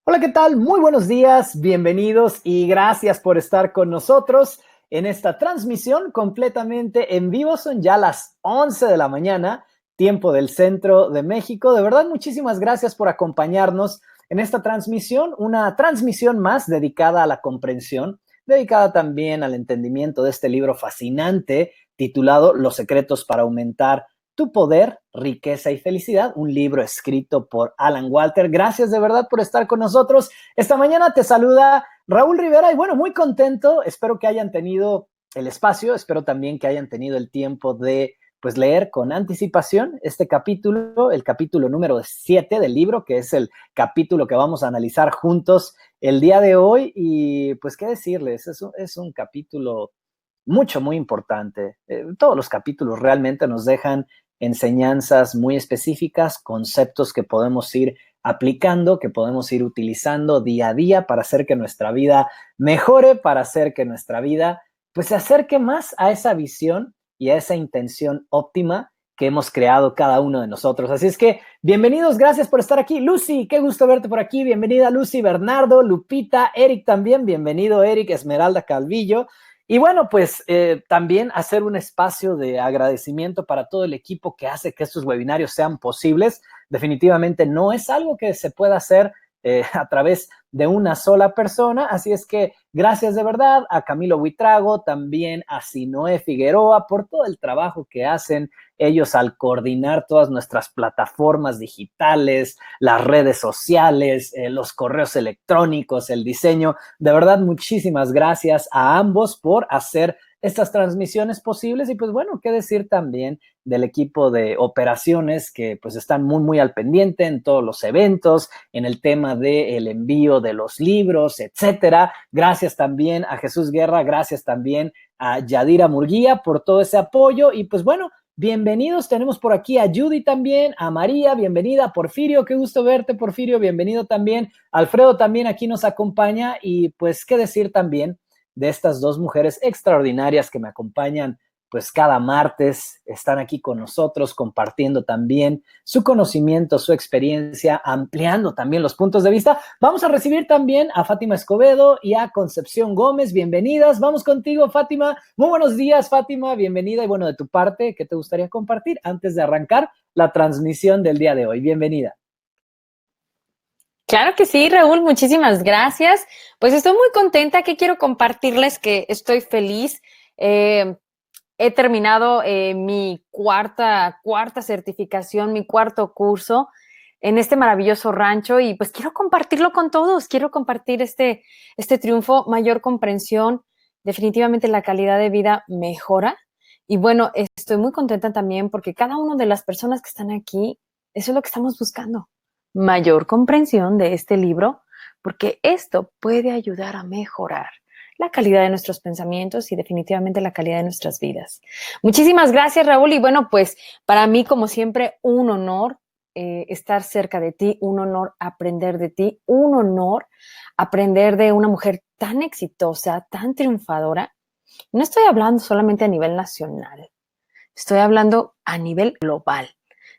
Hola, ¿qué tal? Muy buenos días, bienvenidos y gracias por estar con nosotros en esta transmisión completamente en vivo. Son ya las 11 de la mañana, tiempo del centro de México. De verdad, muchísimas gracias por acompañarnos en esta transmisión, una transmisión más dedicada a la comprensión, dedicada también al entendimiento de este libro fascinante titulado Los secretos para aumentar tu poder, riqueza y felicidad, un libro escrito por Alan Walter. Gracias de verdad por estar con nosotros. Esta mañana te saluda Raúl Rivera y bueno, muy contento. Espero que hayan tenido el espacio, espero también que hayan tenido el tiempo de pues leer con anticipación este capítulo, el capítulo número 7 del libro, que es el capítulo que vamos a analizar juntos el día de hoy. Y pues qué decirles, es un capítulo muy importante. Todos los capítulos realmente nos dejan enseñanzas muy específicas, conceptos que podemos ir aplicando, que podemos ir utilizando día a día para hacer que nuestra vida mejore, para hacer que nuestra vida pues se acerque más a esa visión y a esa intención óptima que hemos creado cada uno de nosotros. Así es que bienvenidos, gracias por estar aquí. Lucy, qué gusto verte por aquí. Bienvenida Lucy, Bernardo, Lupita, Eric también. Bienvenido Eric, Esmeralda Calvillo. Y bueno, pues también hacer un espacio de agradecimiento para todo el equipo que hace que estos webinarios sean posibles. Definitivamente no es algo que se pueda hacer a través de una sola persona. Así es que gracias de verdad a Camilo Buitrago, también a Sinoé Figueroa por todo el trabajo que hacen ellos al coordinar todas nuestras plataformas digitales, las redes sociales, los correos electrónicos, el diseño. De verdad, muchísimas gracias a ambos por hacer estas transmisiones posibles y pues bueno, qué decir también del equipo de operaciones que pues están muy al pendiente en todos los eventos, en el tema del envío de los libros, etcétera. Gracias también a Jesús Guerra, gracias también a Yadira Murguía por todo ese apoyo y pues bueno, bienvenidos, tenemos por aquí a Judy también, a María, bienvenida, Porfirio, qué gusto verte, Porfirio, bienvenido también, Alfredo también aquí nos acompaña y pues qué decir también de estas dos mujeres extraordinarias que me acompañan pues cada martes, están aquí con nosotros compartiendo también su conocimiento, su experiencia, ampliando también los puntos de vista. Vamos a recibir también a Fátima Escobedo y a Concepción Gómez, bienvenidas, vamos contigo Fátima, muy buenos días Fátima, bienvenida y bueno, de tu parte, ¿qué te gustaría compartir antes de arrancar la transmisión del día de hoy? Bienvenida. Claro que sí, Raúl, muchísimas gracias. Pues estoy muy contenta, que quiero compartirles que estoy feliz. He terminado mi cuarta certificación, mi cuarto curso en este maravilloso rancho y pues quiero compartirlo con todos, quiero compartir este triunfo, mayor comprensión, definitivamente la calidad de vida mejora y bueno, estoy muy contenta también porque cada una de las personas que están aquí, eso es lo que estamos buscando, mayor comprensión de este libro, porque esto puede ayudar a mejorar la calidad de nuestros pensamientos y definitivamente la calidad de nuestras vidas. Muchísimas gracias, Raúl. Y bueno, pues para mí, como siempre, un honor estar cerca de ti, un honor aprender de ti, un honor aprender de una mujer tan exitosa, tan triunfadora. No estoy hablando solamente a nivel nacional, estoy hablando a nivel global.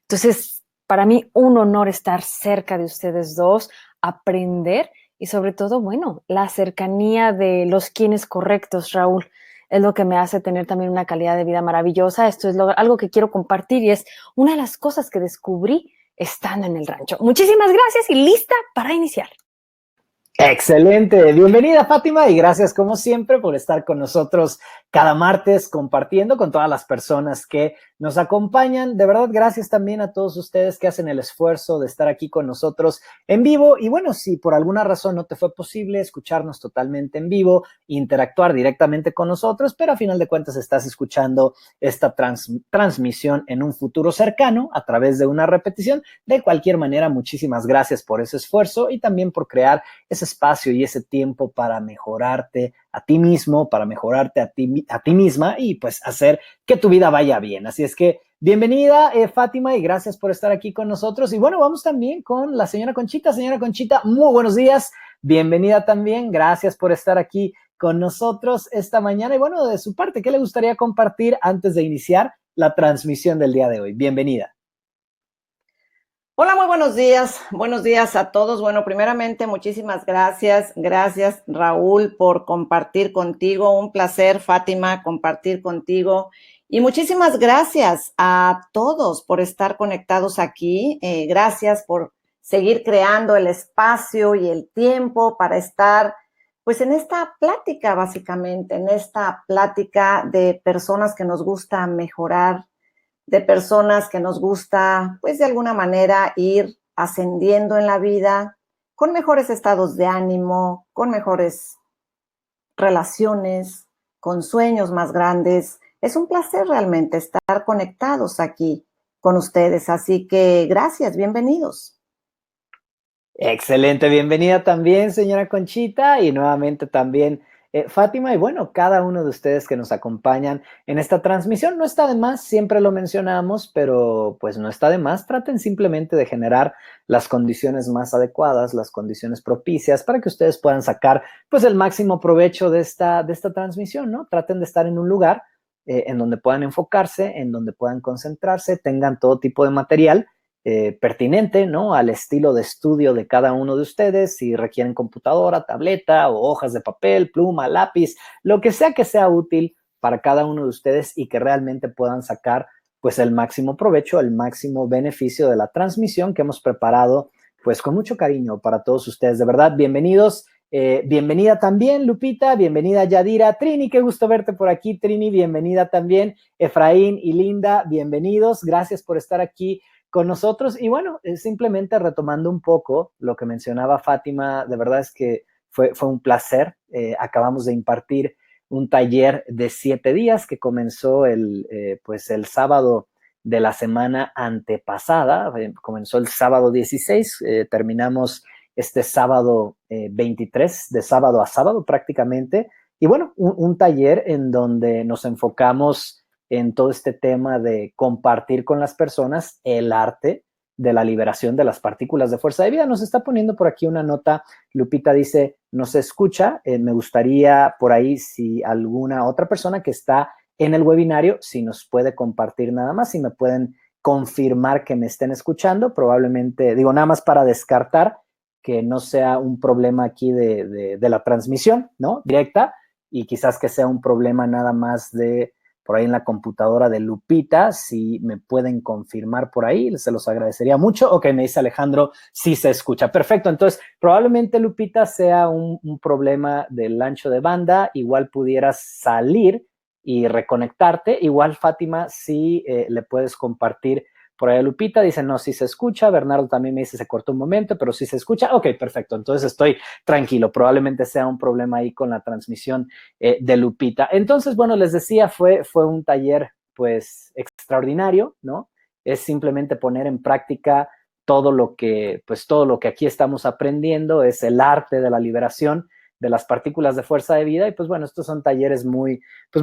Entonces, para mí, un honor estar cerca de ustedes dos, aprender y sobre todo, bueno, la cercanía de los quienes correctos, Raúl, es lo que me hace tener también una calidad de vida maravillosa. Esto es algo que quiero compartir y es una de las cosas que descubrí estando en el rancho. Muchísimas gracias y lista para iniciar. Excelente, bienvenida Fátima y gracias como siempre por estar con nosotros cada martes compartiendo con todas las personas que nos acompañan. De verdad, gracias también a todos ustedes que hacen el esfuerzo de estar aquí con nosotros en vivo. Y bueno, si por alguna razón no te fue posible escucharnos totalmente en vivo, interactuar directamente con nosotros, pero a final de cuentas estás escuchando esta transmisión en un futuro cercano a través de una repetición. De cualquier manera, muchísimas gracias por ese esfuerzo y también por crear ese espacio y ese tiempo para mejorarte a ti mismo, para mejorarte a ti misma y pues hacer que tu vida vaya bien. Así es que bienvenida Fátima y gracias por estar aquí con nosotros. Y bueno, vamos también con la señora Conchita. Señora Conchita, muy buenos días. Bienvenida también. Gracias por estar aquí con nosotros esta mañana. Y bueno, de su parte, ¿qué le gustaría compartir antes de iniciar la transmisión del día de hoy? Bienvenida. Hola, muy buenos días a todos. Bueno, primeramente, muchísimas gracias Raúl por compartir contigo, un placer Fátima compartir contigo y muchísimas gracias a todos por estar conectados aquí, gracias por seguir creando el espacio y el tiempo para estar pues en esta plática básicamente, en esta plática de personas que nos gusta mejorar, de personas que nos gusta, pues de alguna manera ir ascendiendo en la vida, con mejores estados de ánimo, con mejores relaciones, con sueños más grandes. Es un placer realmente estar conectados aquí con ustedes, así que gracias, bienvenidos. Excelente, bienvenida también, señora Conchita, y nuevamente también Fátima, y bueno, cada uno de ustedes que nos acompañan en esta transmisión. No está de más, siempre lo mencionamos, pero pues no está de más. Traten simplemente de generar las condiciones más adecuadas, las condiciones propicias para que ustedes puedan sacar pues el máximo provecho de esta transmisión, ¿no? Traten de estar en un lugar en donde puedan enfocarse, en donde puedan concentrarse, tengan todo tipo de material pertinente, ¿no? Al estilo de estudio de cada uno de ustedes, si requieren computadora, tableta o hojas de papel, pluma, lápiz, lo que sea útil para cada uno de ustedes y que realmente puedan sacar pues el máximo provecho, el máximo beneficio de la transmisión que hemos preparado pues con mucho cariño para todos ustedes. De verdad, bienvenidos. Bienvenida también, Lupita, bienvenida Yadira, Trini, qué gusto verte por aquí, Trini, bienvenida también, Efraín y Linda, bienvenidos, gracias por estar aquí con nosotros. Y bueno, simplemente retomando un poco lo que mencionaba Fátima, de verdad es que fue un placer. Acabamos de impartir un taller de 7 días que comenzó pues el sábado de la semana antepasada, comenzó el sábado 16, terminamos este sábado 23, de sábado a sábado prácticamente. Y bueno, un taller en donde nos enfocamos en todo este tema de compartir con las personas el arte de la liberación de las partículas de fuerza de vida. Nos está poniendo por aquí una nota, Lupita dice, no se escucha, me gustaría por ahí si alguna otra persona que está en el webinario, si nos puede compartir nada más, si me pueden confirmar que me estén escuchando, probablemente, digo, nada más para descartar que no sea un problema aquí de la transmisión, ¿no? Directa, y quizás que sea un problema nada más de por ahí en la computadora de Lupita, si me pueden confirmar por ahí, se los agradecería mucho. Ok, me dice Alejandro, sí se escucha. Perfecto, entonces probablemente Lupita sea un problema del ancho de banda, igual pudieras salir y reconectarte, igual Fátima, si le puedes compartir por ahí a Lupita, dice, no, sí se escucha, Bernardo también me dice, se cortó un momento, pero sí se escucha, ok, perfecto, entonces estoy tranquilo, probablemente sea un problema ahí con la transmisión de Lupita. Entonces, bueno, les decía, fue un taller pues extraordinario, ¿no? Es simplemente poner en práctica todo lo que aquí estamos aprendiendo, es el arte de la liberación de las partículas de fuerza de vida y pues bueno, estos son talleres muy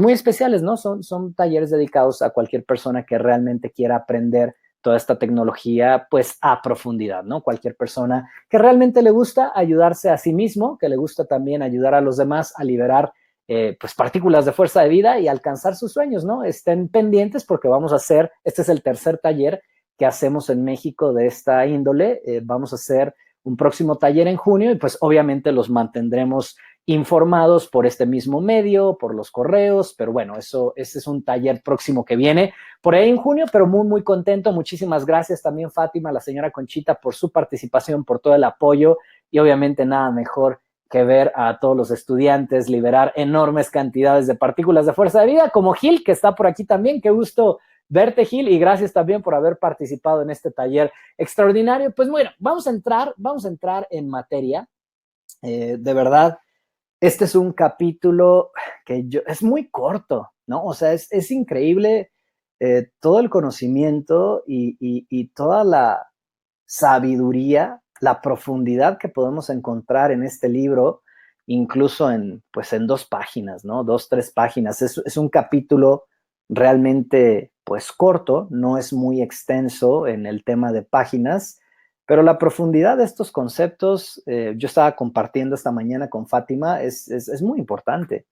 especiales, ¿no? Son talleres dedicados a cualquier persona que realmente quiera aprender toda esta tecnología pues a profundidad, ¿no? Cualquier persona que realmente le gusta ayudarse a sí mismo, que le gusta también ayudar a los demás a liberar pues partículas de fuerza de vida y alcanzar sus sueños, ¿no? Estén pendientes porque vamos a hacer, este es el tercer taller que hacemos en México de esta índole, vamos a hacer un próximo taller en junio y pues obviamente los mantendremos informados por este mismo medio, por los correos, pero bueno, ese es un taller próximo que viene por ahí en junio, pero muy contento. Muchísimas gracias también, Fátima, la señora Conchita, por su participación, por todo el apoyo y obviamente nada mejor que ver a todos los estudiantes liberar enormes cantidades de partículas de fuerza de vida, como Gil, que está por aquí también. Qué gusto verte, Gil, y gracias también por haber participado en este taller extraordinario. Pues bueno, vamos a entrar en materia. De verdad, este es un capítulo que es muy corto, ¿no? O sea, es increíble todo el conocimiento y toda la sabiduría, la profundidad que podemos encontrar en este libro, incluso pues en 2 páginas, ¿no? 2, 3 páginas. Es un capítulo realmente, pues corto, no es muy extenso en el tema de páginas, pero la profundidad de estos conceptos, yo estaba compartiendo esta mañana con Fátima, es muy importante,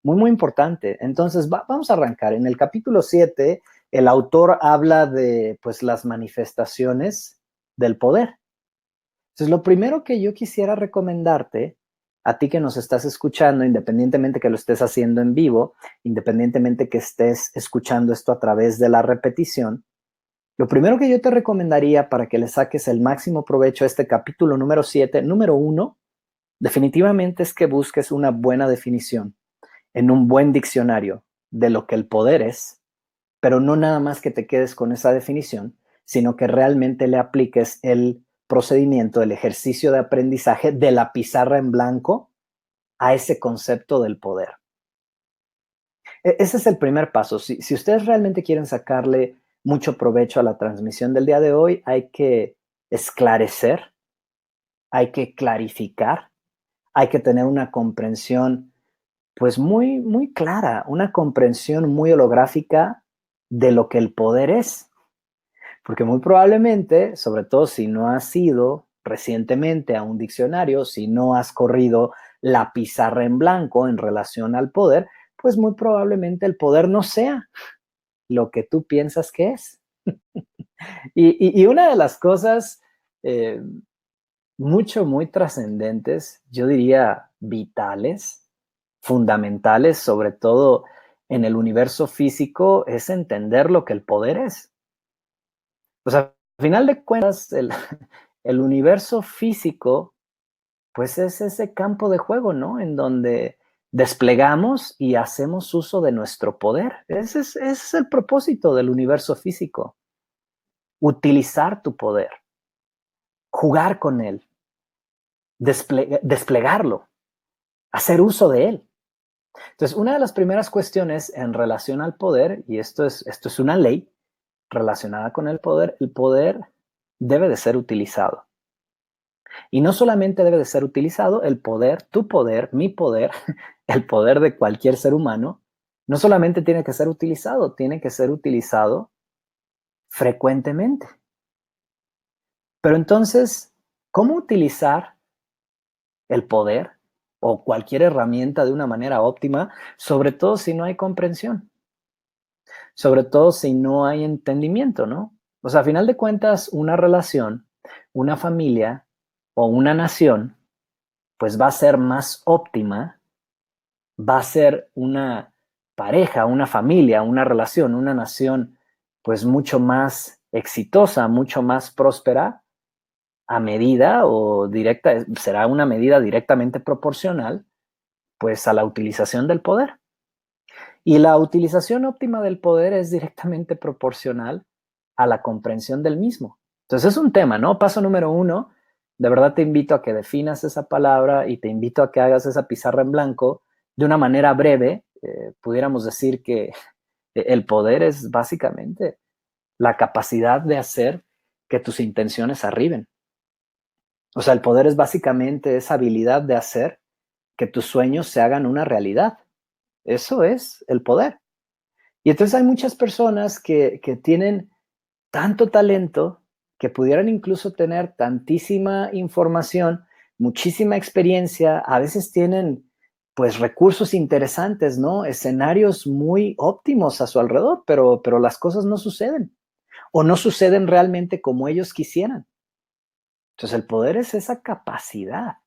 muy importante. Entonces, vamos a arrancar. En el capítulo 7, el autor habla de, pues, las manifestaciones del poder. Entonces, lo primero que yo quisiera recomendarte, a ti que nos estás escuchando, independientemente que lo estés haciendo en vivo, independientemente que estés escuchando esto a través de la repetición, lo primero que yo te recomendaría para que le saques el máximo provecho a este capítulo número 7, número 1, definitivamente es que busques una buena definición en un buen diccionario de lo que el poder es, pero no nada más que te quedes con esa definición, sino que realmente le apliques el procedimiento, el ejercicio de aprendizaje de la pizarra en blanco a ese concepto del poder. Ese es el primer paso. Si ustedes realmente quieren sacarle mucho provecho a la transmisión del día de hoy, hay que esclarecer, hay que clarificar, hay que tener una comprensión pues muy, muy clara, una comprensión muy holográfica de lo que el poder es. Porque muy probablemente, sobre todo si no has ido recientemente a un diccionario, si no has corrido la pizarra en blanco en relación al poder, pues muy probablemente el poder no sea lo que tú piensas que es. Y una de las cosas eh, muy trascendentes, yo diría vitales, fundamentales, sobre todo en el universo físico, es entender lo que el poder es. Pues al final de cuentas, el universo físico, pues es ese campo de juego, ¿no? En donde desplegamos y hacemos uso de nuestro poder. Ese es el propósito del universo físico. Utilizar tu poder, jugar con él, desplegarlo, hacer uso de él. Entonces, una de las primeras cuestiones en relación al poder, y esto es una ley relacionada con el poder debe de ser utilizado. Y no solamente debe de ser utilizado, el poder, tu poder, mi poder, el poder de cualquier ser humano, no solamente tiene que ser utilizado frecuentemente. Pero entonces, ¿cómo utilizar el poder o cualquier herramienta de una manera óptima, sobre todo si no hay comprensión? Sobre todo si no hay entendimiento, ¿no? O sea, a final de cuentas, una relación, una familia o una nación, pues va a ser más óptima, va a ser una pareja, una familia, una relación, una nación, pues mucho más exitosa, mucho más próspera a medida o directa, será una medida directamente proporcional, pues a la utilización del poder. Y la utilización óptima del poder es directamente proporcional a la comprensión del mismo. Entonces es un tema, ¿no? Paso número 1, de verdad te invito a que definas esa palabra y te invito a que hagas esa pizarra en blanco de una manera breve. Pudiéramos decir que el poder es básicamente la capacidad de hacer que tus intenciones arriben. O sea, el poder es básicamente esa habilidad de hacer que tus sueños se hagan una realidad. Eso es el poder. Y entonces hay muchas personas que tienen tanto talento que pudieran incluso tener tantísima información, muchísima experiencia, a veces tienen pues recursos interesantes, ¿no? Escenarios muy óptimos a su alrededor, pero las cosas no suceden o no suceden realmente como ellos quisieran. Entonces el poder es esa capacidad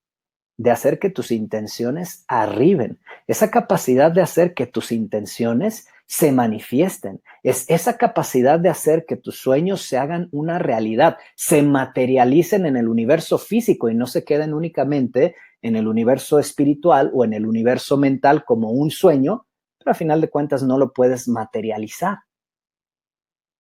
de hacer que tus intenciones arriben, esa capacidad de hacer que tus intenciones se manifiesten, es esa capacidad de hacer que tus sueños se hagan una realidad, se materialicen en el universo físico y no se queden únicamente en el universo espiritual o en el universo mental como un sueño, pero a final de cuentas no lo puedes materializar.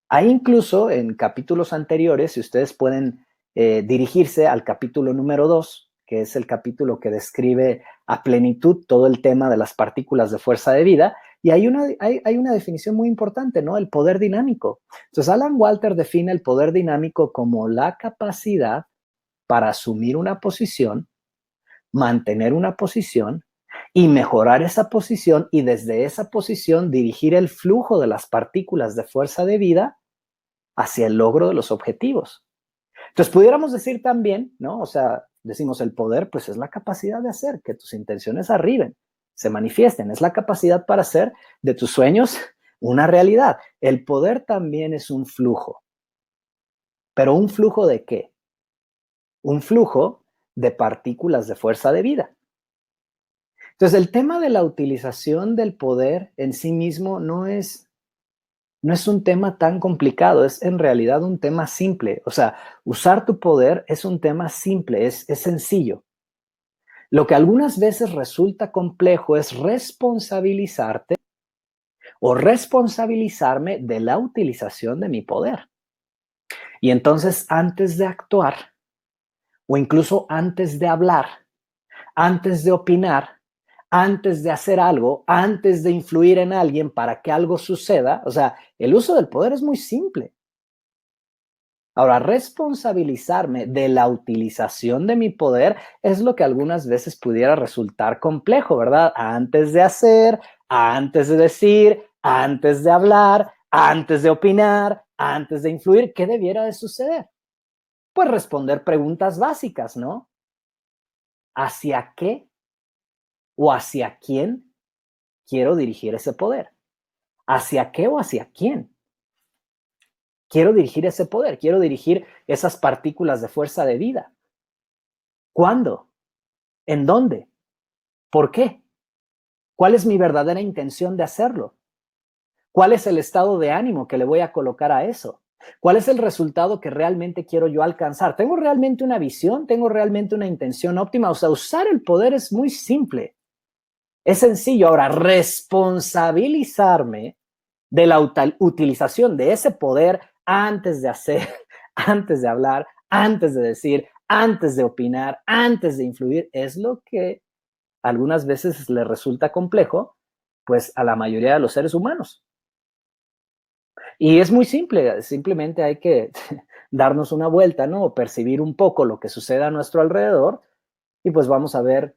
Hay incluso en capítulos anteriores, si ustedes pueden dirigirse al capítulo número 2, que es el capítulo que describe a plenitud todo el tema de las partículas de fuerza de vida, y hay una definición muy importante, ¿no? El poder dinámico. Entonces, Alan Walter define el poder dinámico como la capacidad para asumir una posición, mantener una posición y mejorar esa posición y desde esa posición dirigir el flujo de las partículas de fuerza de vida hacia el logro de los objetivos. Entonces, pudiéramos decir también, ¿no? O sea, decimos el poder, pues es la capacidad de hacer que tus intenciones arriben, se manifiesten, es la capacidad para hacer de tus sueños una realidad. El poder también es un flujo. ¿Pero un flujo de qué? un flujo de partículas de fuerza de vida. Entonces, el tema de la utilización del poder en sí mismo no es un tema tan complicado, es en realidad un tema simple. O sea, usar tu poder es un tema simple, es sencillo. Lo que algunas veces resulta complejo es responsabilizarte o responsabilizarme de la utilización de mi poder. Y entonces, antes de actuar, o incluso antes de hablar, antes de opinar, antes de hacer algo, antes de influir en alguien para que algo suceda, o sea, el uso del poder es muy simple. Ahora, responsabilizarme de la utilización de mi poder es lo que algunas veces pudiera resultar complejo, ¿verdad? Antes de hacer, antes de decir, antes de hablar, antes de opinar, antes de influir, ¿qué debiera de suceder? Pues responder preguntas básicas, ¿no? ¿Hacia qué o hacia quién quiero dirigir ese poder? ¿Hacia qué o hacia quién quiero dirigir ese poder? Quiero dirigir esas partículas de fuerza de vida. ¿Cuándo? ¿En dónde? ¿Por qué? ¿Cuál es mi verdadera intención de hacerlo? ¿Cuál es el estado de ánimo que le voy a colocar a eso? ¿Cuál es el resultado que realmente quiero yo alcanzar? ¿Tengo realmente una visión? ¿Tengo realmente una intención óptima? O sea, usar el poder es muy simple. Es sencillo. Ahora, responsabilizarme de la utilización de ese poder antes de hacer, antes de hablar, antes de decir, antes de opinar, antes de influir, es lo que algunas veces le resulta complejo, pues a la mayoría de los seres humanos. Y es muy simple, simplemente hay que darnos una vuelta, ¿no? O percibir un poco lo que sucede a nuestro alrededor y pues vamos a ver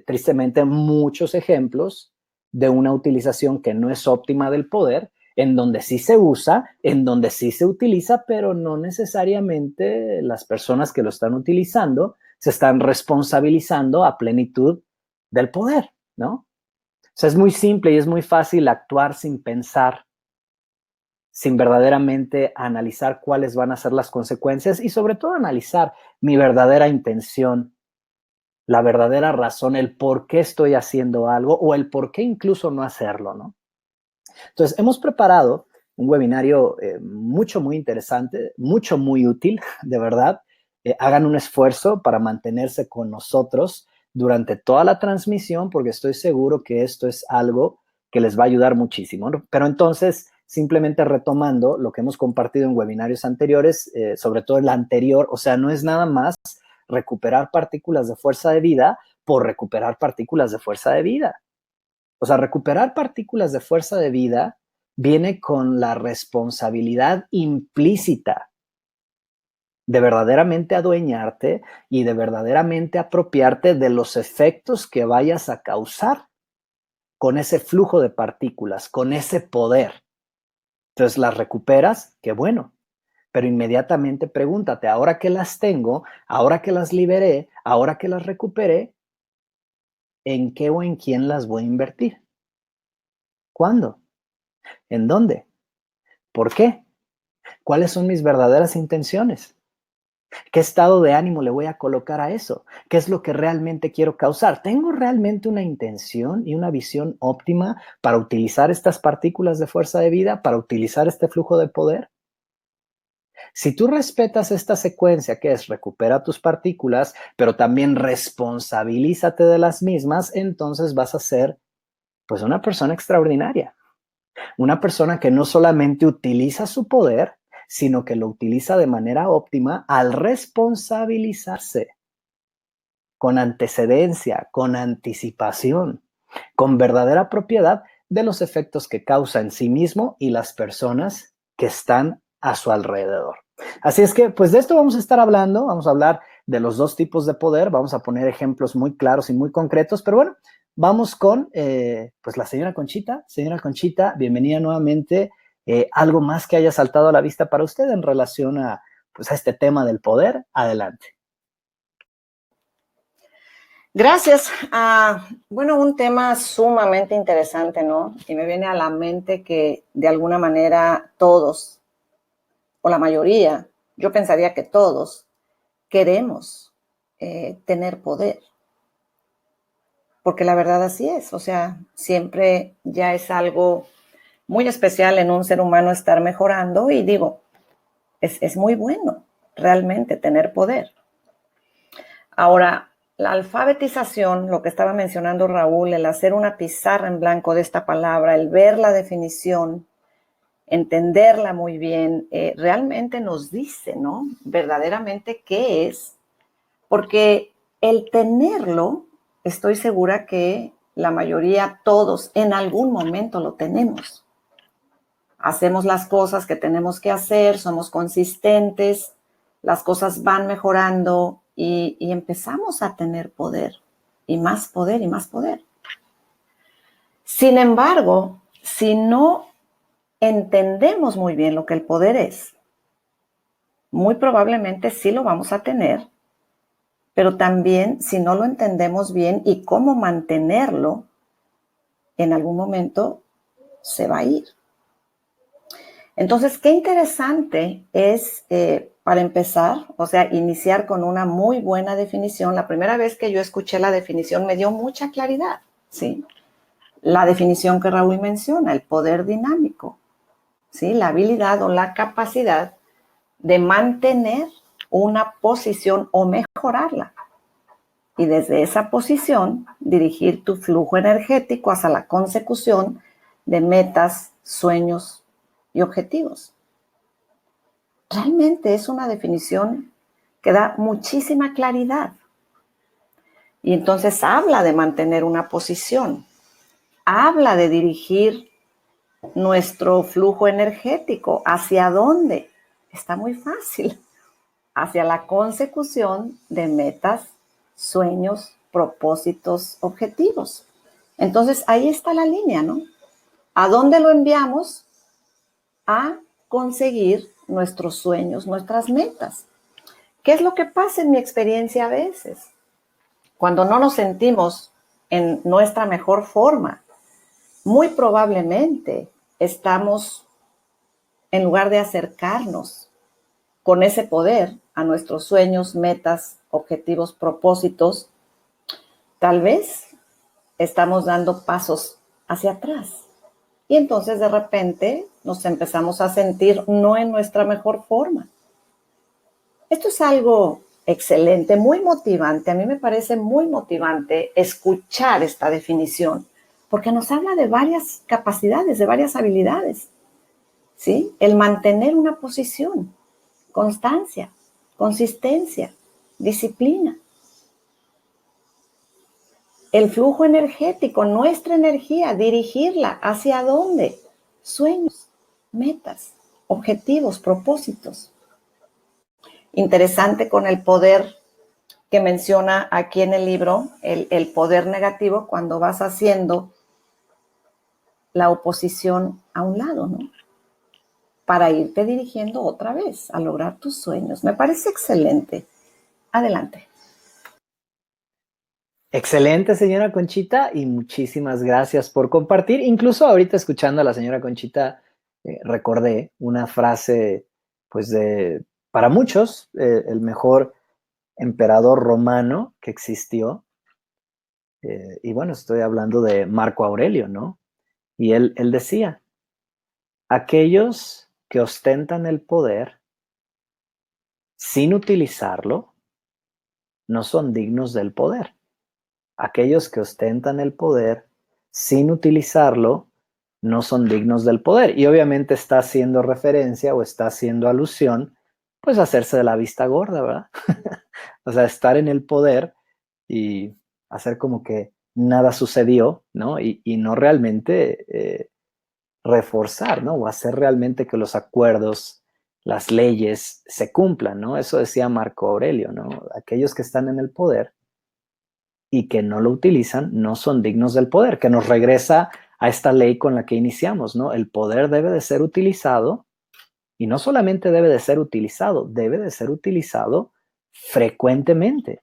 tristemente muchos ejemplos de una utilización que no es óptima del poder, en donde sí se usa, en donde sí se utiliza, pero no necesariamente las personas que lo están utilizando se están responsabilizando a plenitud del poder, ¿no? O sea, es muy simple y es muy fácil actuar sin pensar, sin verdaderamente analizar cuáles van a ser las consecuencias y sobre todo analizar mi verdadera intención, la verdadera razón, el por qué estoy haciendo algo o el por qué incluso no hacerlo, ¿no? Entonces, hemos preparado un webinario muy interesante, muy útil, de verdad. Hagan un esfuerzo para mantenerse con nosotros durante toda la transmisión porque estoy seguro que esto es algo que les va a ayudar muchísimo, ¿no? Pero entonces, simplemente retomando lo que hemos compartido en webinarios anteriores, sobre todo el anterior, o sea, no es nada más recuperar partículas de fuerza de vida por recuperar partículas de fuerza de vida. O sea, recuperar partículas de fuerza de vida viene con la responsabilidad implícita de verdaderamente adueñarte y de verdaderamente apropiarte de los efectos que vayas a causar con ese flujo de partículas, con ese poder. Entonces las recuperas, qué bueno, pero inmediatamente pregúntate, ahora que las tengo, ahora que las liberé, ahora que las recuperé, ¿en qué o en quién las voy a invertir? ¿Cuándo? ¿En dónde? ¿Por qué? ¿Cuáles son mis verdaderas intenciones? ¿Qué estado de ánimo le voy a colocar a eso? ¿Qué es lo que realmente quiero causar? ¿Tengo realmente una intención y una visión óptima para utilizar estas partículas de fuerza de vida, para utilizar este flujo de poder? Si tú respetas esta secuencia que es recupera tus partículas, pero también responsabilízate de las mismas, entonces vas a ser pues una persona extraordinaria. Una persona que no solamente utiliza su poder, sino que lo utiliza de manera óptima al responsabilizarse con antecedencia, con anticipación, con verdadera propiedad de los efectos que causa en sí mismo y las personas que están a su alrededor. Así es que, pues de esto vamos a estar hablando, vamos a hablar de los dos tipos de poder, vamos a poner ejemplos muy claros y muy concretos, pero bueno, vamos con, pues la señora Conchita. Señora Conchita, bienvenida nuevamente. ¿Algo más que haya saltado a la vista para usted en relación a, pues, a este tema del poder? Adelante. Gracias. Bueno, un tema sumamente interesante, ¿no? Y me viene a la mente que de alguna manera todos, o la mayoría, yo pensaría que todos, queremos tener poder. Porque la verdad así es, o sea, siempre ya es algo muy especial en un ser humano estar mejorando y digo, es muy bueno realmente tener poder. Ahora, la alfabetización, lo que estaba mencionando Raúl, el hacer una pizarra en blanco de esta palabra, el ver la definición, entenderla muy bien, realmente nos dice, ¿no? Verdaderamente qué es, porque el tenerlo, estoy segura que la mayoría, todos, en algún momento lo tenemos. Hacemos las cosas que tenemos que hacer, somos consistentes, las cosas van mejorando y empezamos a tener poder y más poder y más poder. Sin embargo, si no entendemos muy bien lo que el poder es, muy probablemente sí lo vamos a tener, pero también si no lo entendemos bien y cómo mantenerlo, en algún momento se va a ir. Entonces, qué interesante es, para empezar, o sea, iniciar con una muy buena definición. La primera vez que yo escuché la definición me dio mucha claridad, ¿sí? La definición que Raúl menciona, el poder dinámico, ¿sí? La habilidad o la capacidad de mantener una posición o mejorarla. Y desde esa posición dirigir tu flujo energético hacia la consecución de metas, sueños y objetivos. Realmente es una definición que da muchísima claridad. Y entonces habla de mantener una posición, habla de dirigir nuestro flujo energético. ¿Hacia dónde? Está muy fácil. Hacia la consecución de metas, sueños, propósitos, objetivos. Entonces, ahí está la línea, ¿no? ¿A dónde lo enviamos? A conseguir nuestros sueños, nuestras metas. ¿Qué es lo que pasa en mi experiencia a veces? Cuando no nos sentimos en nuestra mejor forma, muy probablemente estamos, en lugar de acercarnos con ese poder a nuestros sueños, metas, objetivos, propósitos, tal vez estamos dando pasos hacia atrás. Y entonces de repente nos empezamos a sentir no en nuestra mejor forma. Esto es algo excelente, muy motivante. A mí me parece muy motivante escuchar esta definición, porque nos habla de varias capacidades, de varias habilidades, ¿sí? El mantener una posición, constancia, consistencia, disciplina. El flujo energético, nuestra energía, dirigirla hacia dónde? Sueños, metas, objetivos, propósitos. Interesante con el poder que menciona aquí en el libro, el poder negativo, cuando vas haciendo la oposición a un lado, ¿no? Para irte dirigiendo otra vez a lograr tus sueños. Me parece excelente. Adelante. Excelente, señora Conchita, y muchísimas gracias por compartir. Incluso ahorita escuchando a la señora Conchita, recordé una frase, pues para muchos, el mejor emperador romano que existió. Y bueno, estoy hablando de Marco Aurelio, ¿no? Y él decía, aquellos que ostentan el poder sin utilizarlo, no son dignos del poder. Aquellos que ostentan el poder sin utilizarlo no son dignos del poder. Y obviamente está haciendo referencia o está haciendo alusión, pues a hacerse de la vista gorda, ¿verdad? O sea, estar en el poder y hacer como que nada sucedió, ¿no? Y no realmente reforzar, ¿no? O hacer realmente que los acuerdos, las leyes se cumplan, ¿no? Eso decía Marco Aurelio, ¿no? Aquellos que están en el poder y que no lo utilizan no son dignos del poder, que nos regresa a esta ley con la que iniciamos, ¿no? El poder debe de ser utilizado y no solamente debe de ser utilizado, debe de ser utilizado frecuentemente.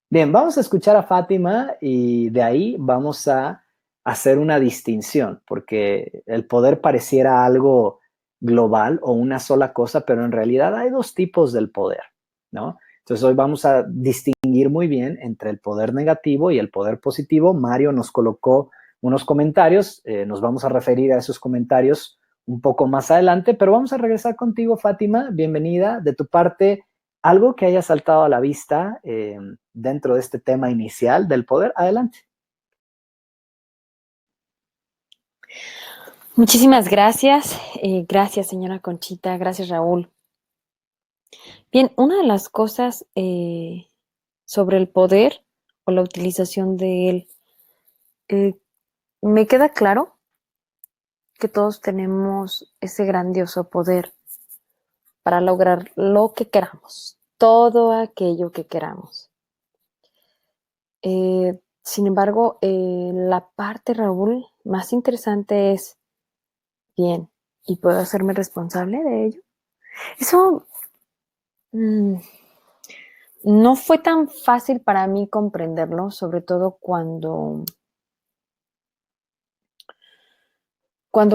Bien, vamos a escuchar a Fátima y de ahí vamos a hacer una distinción, porque el poder pareciera algo global o una sola cosa, pero en realidad hay dos tipos del poder, ¿no? Entonces hoy vamos a distinguir muy bien entre el poder negativo y el poder positivo. Mario nos colocó unos comentarios, nos vamos a referir a esos comentarios un poco más adelante, pero vamos a regresar contigo, Fátima. Bienvenida. De tu parte, algo que haya saltado a la vista dentro de este tema inicial del poder. Adelante. Muchísimas gracias. Gracias, señora Conchita. Gracias, Raúl. Bien, una de las cosas sobre el poder o la utilización de él, me queda claro que todos tenemos ese grandioso poder para lograr lo que queramos, todo aquello que queramos. Sin embargo, la parte, Raúl, más interesante es, bien, ¿y puedo hacerme responsable de ello? Eso no fue tan fácil para mí comprenderlo, sobre todo cuando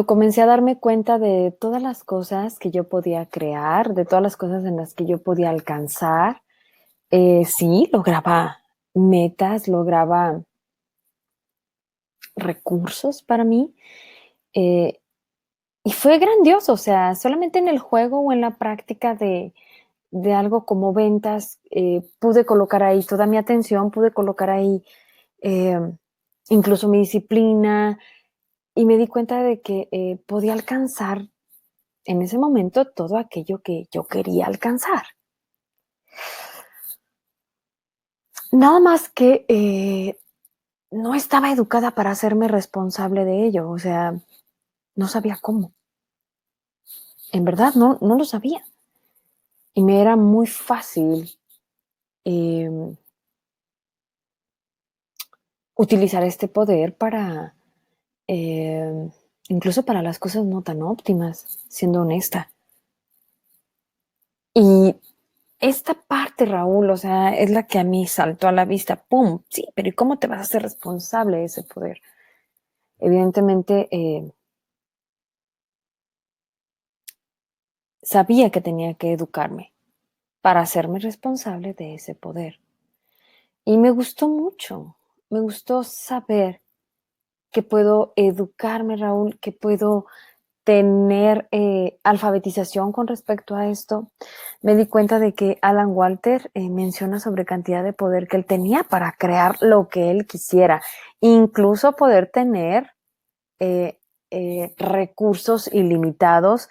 comencé a darme cuenta de todas las cosas que yo podía crear, de todas las cosas en las que yo podía alcanzar. Sí, lograba metas, lograba recursos para mí. Y fue grandioso, o sea, solamente en el juego o en la práctica de algo como ventas, pude colocar ahí toda mi atención, pude colocar ahí incluso mi disciplina, y me di cuenta de que podía alcanzar en ese momento todo aquello que yo quería alcanzar. Nada más que no estaba educada para hacerme responsable de ello, o sea, no sabía cómo. En verdad, no lo sabía. Y me era muy fácil utilizar este poder para, incluso para las cosas no tan óptimas, siendo honesta. Y esta parte, Raúl, o sea, es la que a mí saltó a la vista. ¡Pum! Sí, pero ¿y cómo te vas a hacer responsable de ese poder? Evidentemente, sabía que tenía que educarme para hacerme responsable de ese poder. Y me gustó mucho, me gustó saber que puedo educarme, Raúl, que puedo tener alfabetización con respecto a esto. Me di cuenta de que Alan Walter menciona sobre cantidad de poder que él tenía para crear lo que él quisiera, incluso poder tener recursos ilimitados.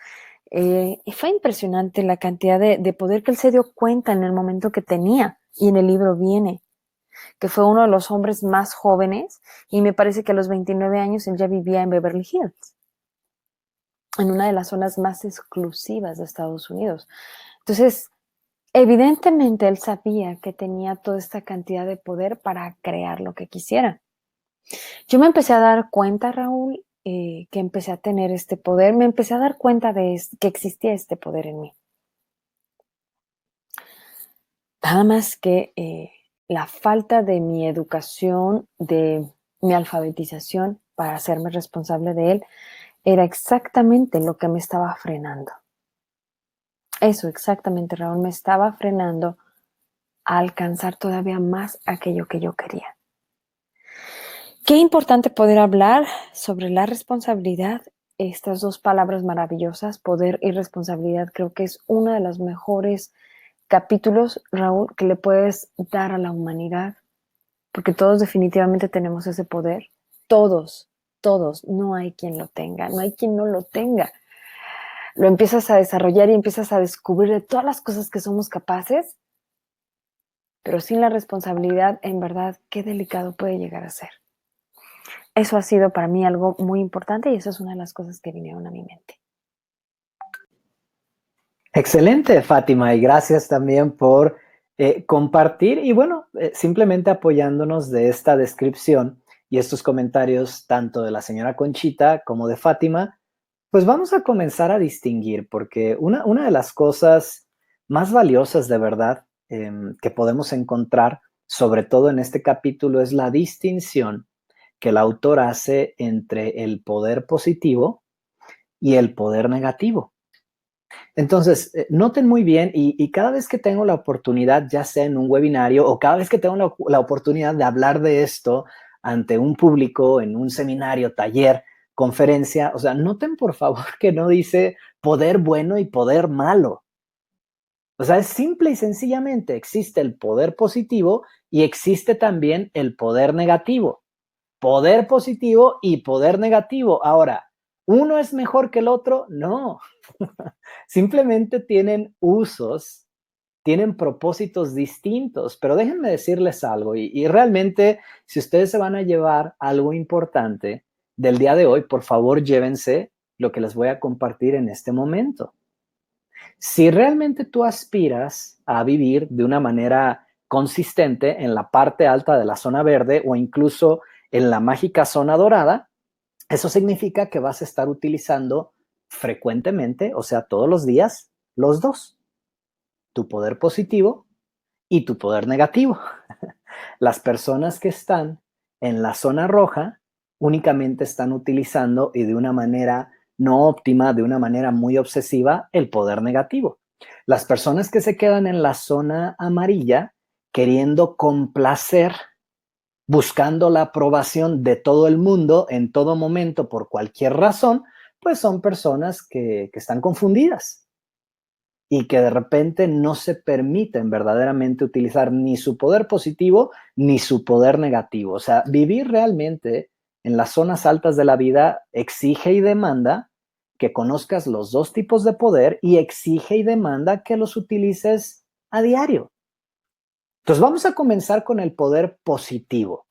Y fue impresionante la cantidad de poder que él se dio cuenta en el momento que tenía, y en el libro viene que fue uno de los hombres más jóvenes, y me parece que a los 29 años él ya vivía en Beverly Hills, en una de las zonas más exclusivas de Estados Unidos. Entonces, evidentemente él sabía que tenía toda esta cantidad de poder para crear lo que quisiera. Yo me empecé a dar cuenta, Raúl, que empecé a tener este poder, me empecé a dar cuenta de que existía este poder en mí. Nada más que la falta de mi educación, de mi alfabetización para hacerme responsable de él, era exactamente lo que me estaba frenando. Eso exactamente, Raúl, me estaba frenando a alcanzar todavía más aquello que yo quería. Qué importante poder hablar sobre la responsabilidad. Estas dos palabras maravillosas, poder y responsabilidad, creo que es uno de los mejores capítulos, Raúl, que le puedes dar a la humanidad, porque todos definitivamente tenemos ese poder. Todos, no hay quien lo tenga, no hay quien no lo tenga. Lo empiezas a desarrollar y empiezas a descubrir de todas las cosas que somos capaces, pero sin la responsabilidad, en verdad, qué delicado puede llegar a ser. Eso ha sido para mí algo muy importante, y eso es una de las cosas que vinieron a mi mente. Excelente, Fátima, y gracias también por compartir y bueno, simplemente apoyándonos de esta descripción y estos comentarios tanto de la señora Conchita como de Fátima, pues vamos a comenzar a distinguir, porque una de las cosas más valiosas de verdad que podemos encontrar, sobre todo en este capítulo, es la distinción que el autor hace entre el poder positivo y el poder negativo. Entonces, noten muy bien y cada vez que tengo la oportunidad, ya sea en un webinario o cada vez que tengo la oportunidad de hablar de esto ante un público, en un seminario, taller, conferencia, o sea, noten por favor que no dice poder bueno y poder malo. O sea, es simple y sencillamente existe el poder positivo y existe también el poder negativo. Poder positivo y poder negativo. Ahora, ¿uno es mejor que el otro? No. Simplemente tienen usos, tienen propósitos distintos, pero déjenme decirles algo y realmente si ustedes se van a llevar algo importante del día de hoy, por favor llévense lo que les voy a compartir en este momento. Si realmente tú aspiras a vivir de una manera consistente en la parte alta de la zona verde o incluso en la mágica zona dorada, eso significa que vas a estar utilizando frecuentemente, o sea, todos los días, los dos, tu poder positivo y tu poder negativo. Las personas que están en la zona roja únicamente están utilizando y de una manera no óptima, de una manera muy obsesiva, el poder negativo. Las personas que se quedan en la zona amarilla queriendo complacer, buscando la aprobación de todo el mundo en todo momento por cualquier razón, pues son personas que están confundidas y que de repente no se permiten verdaderamente utilizar ni su poder positivo ni su poder negativo. O sea, vivir realmente en las zonas altas de la vida exige y demanda que conozcas los dos tipos de poder y exige y demanda que los utilices a diario. Entonces vamos a comenzar con el poder positivo.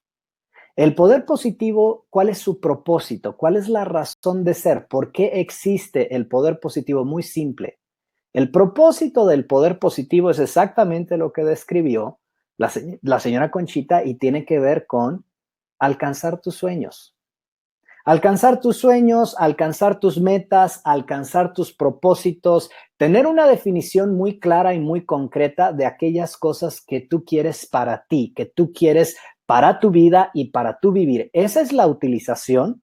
El poder positivo, ¿cuál es su propósito? ¿Cuál es la razón de ser? ¿Por qué existe el poder positivo? Muy simple. El propósito del poder positivo es exactamente lo que describió la señora Conchita y tiene que ver con alcanzar tus sueños. Alcanzar tus sueños, alcanzar tus metas, alcanzar tus propósitos, tener una definición muy clara y muy concreta de aquellas cosas que tú quieres para ti, que tú quieres para tu vida y para tu vivir. Esa es la utilización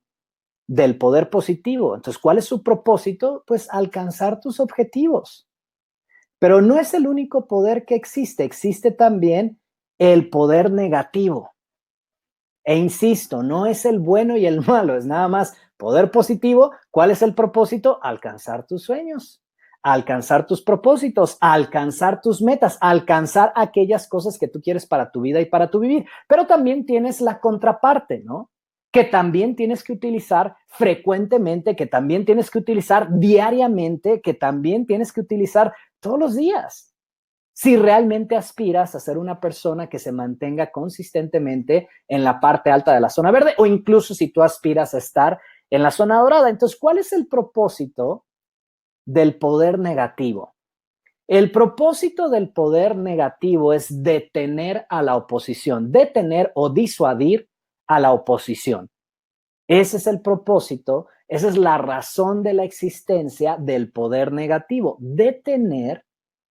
del poder positivo. Entonces, ¿cuál es su propósito? Pues alcanzar tus objetivos. Pero no es el único poder que existe, existe también el poder negativo. E insisto, no es el bueno y el malo, es nada más poder positivo. ¿Cuál es el propósito? Alcanzar tus sueños, alcanzar tus propósitos, alcanzar tus metas, alcanzar aquellas cosas que tú quieres para tu vida y para tu vivir. Pero también tienes la contraparte, ¿no? Que también tienes que utilizar frecuentemente, que también tienes que utilizar diariamente, que también tienes que utilizar todos los días. Si realmente aspiras a ser una persona que se mantenga consistentemente en la parte alta de la zona verde o incluso si tú aspiras a estar en la zona dorada. Entonces, ¿cuál es el propósito del poder negativo? El propósito del poder negativo es detener a la oposición, detener o disuadir a la oposición. Ese es el propósito, esa es la razón de la existencia del poder negativo, detener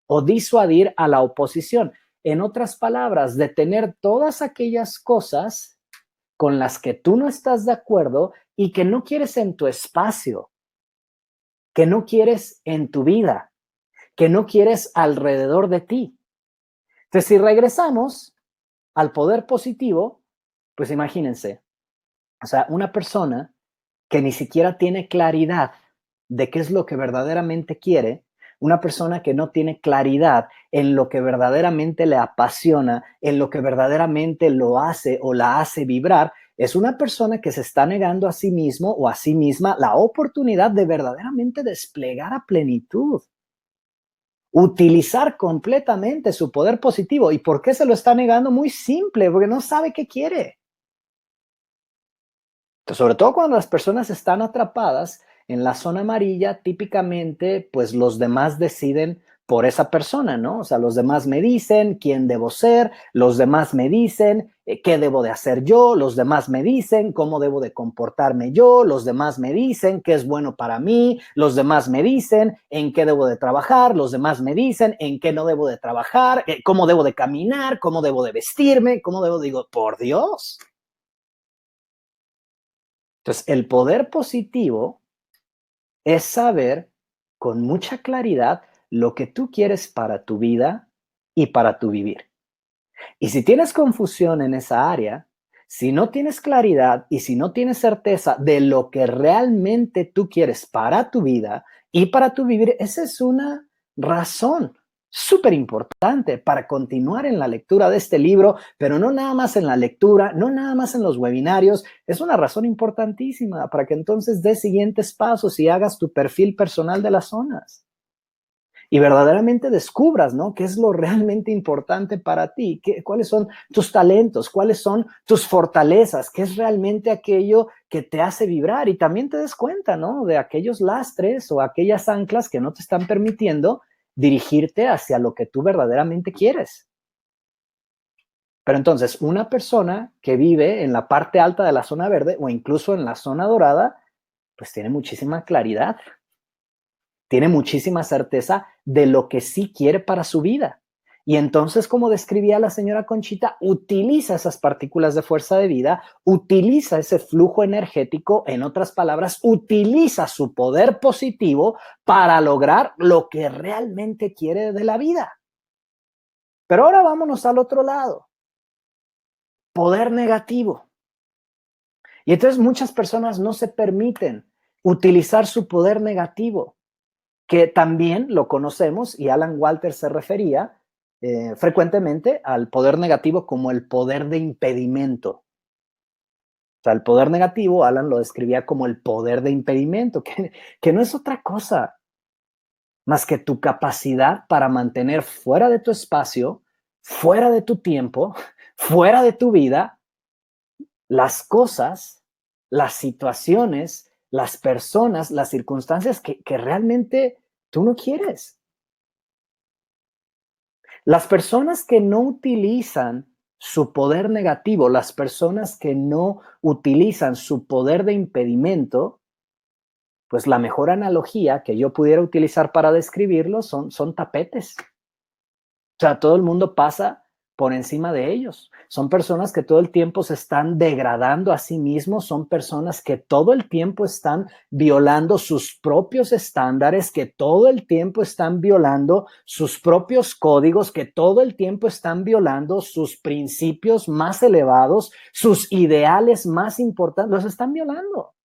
o disuadir a la oposición. En otras palabras, detener todas aquellas cosas con las que tú no estás de acuerdo y que no quieres en tu espacio, que no quieres en tu vida, que no quieres alrededor de ti. Entonces, si regresamos al poder positivo, pues imagínense, o sea, una persona que ni siquiera tiene claridad de qué es lo que verdaderamente quiere, una persona que no tiene claridad en lo que verdaderamente le apasiona, en lo que verdaderamente lo hace o la hace vibrar, es una persona que se está negando a sí mismo o a sí misma la oportunidad de verdaderamente desplegar a plenitud, utilizar completamente su poder positivo. ¿Y por qué se lo está negando? Muy simple, porque no sabe qué quiere. Sobre todo cuando las personas están atrapadas en la zona amarilla, típicamente, pues los demás deciden por esa persona, ¿no? O sea, los demás me dicen quién debo ser, los demás me dicen qué debo de hacer yo, los demás me dicen cómo debo de comportarme yo, los demás me dicen qué es bueno para mí, los demás me dicen en qué debo de trabajar, los demás me dicen en qué no debo de trabajar, cómo debo de caminar, cómo debo de vestirme, digo, por Dios. Entonces, el poder positivo es saber con mucha claridad lo que tú quieres para tu vida y para tu vivir. Y si tienes confusión en esa área, si no tienes claridad y si no tienes certeza de lo que realmente tú quieres para tu vida y para tu vivir, esa es una razón súper importante para continuar en la lectura de este libro, pero no nada más en la lectura, no nada más en los webinarios, es una razón importantísima para que entonces des siguientes pasos y hagas tu perfil personal de las zonas. Y verdaderamente descubras, ¿no? ¿Qué es lo realmente importante para ti? ¿Cuáles son tus talentos? ¿Cuáles son tus fortalezas? ¿Qué es realmente aquello que te hace vibrar? Y también te des cuenta, ¿no? De aquellos lastres o aquellas anclas que no te están permitiendo dirigirte hacia lo que tú verdaderamente quieres. Pero entonces, una persona que vive en la parte alta de la zona verde o incluso en la zona dorada, pues tiene muchísima claridad. Tiene muchísima certeza de lo que sí quiere para su vida. Y entonces, como describía la señora Conchita, utiliza esas partículas de fuerza de vida, utiliza ese flujo energético, en otras palabras, utiliza su poder positivo para lograr lo que realmente quiere de la vida. Pero ahora vámonos al otro lado. Poder negativo. Y entonces muchas personas no se permiten utilizar su poder negativo, que también lo conocemos, y Alan Walter se refería frecuentemente al poder negativo como el poder de impedimento. O sea, el poder negativo, Alan lo describía como el poder de impedimento, que no es otra cosa más que tu capacidad para mantener fuera de tu espacio, fuera de tu tiempo, fuera de tu vida, las cosas, las situaciones, las personas, las circunstancias que realmente tú no quieres. Las personas que no utilizan su poder negativo, las personas que no utilizan su poder de impedimento, pues la mejor analogía que yo pudiera utilizar para describirlo son tapetes. O sea, todo el mundo pasa por encima de ellos. Son personas que todo el tiempo se están degradando a sí mismos, son personas que todo el tiempo están violando sus propios estándares, que todo el tiempo están violando sus propios códigos, que todo el tiempo están violando sus principios más elevados, sus ideales más importantes, los están violando.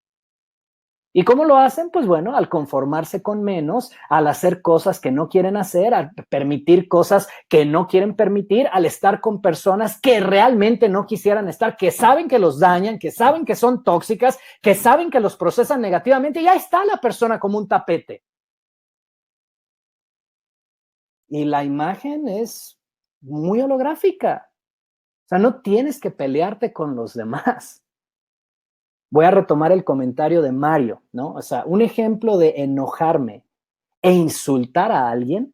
¿Y cómo lo hacen? Pues bueno, al conformarse con menos, al hacer cosas que no quieren hacer, al permitir cosas que no quieren permitir, al estar con personas que realmente no quisieran estar, que saben que los dañan, que saben que son tóxicas, que saben que los procesan negativamente, y ahí está la persona como un tapete. Y la imagen es muy holográfica. O sea, no tienes que pelearte con los demás. Voy a retomar el comentario de Mario, ¿no? O sea, un ejemplo de enojarme e insultar a alguien.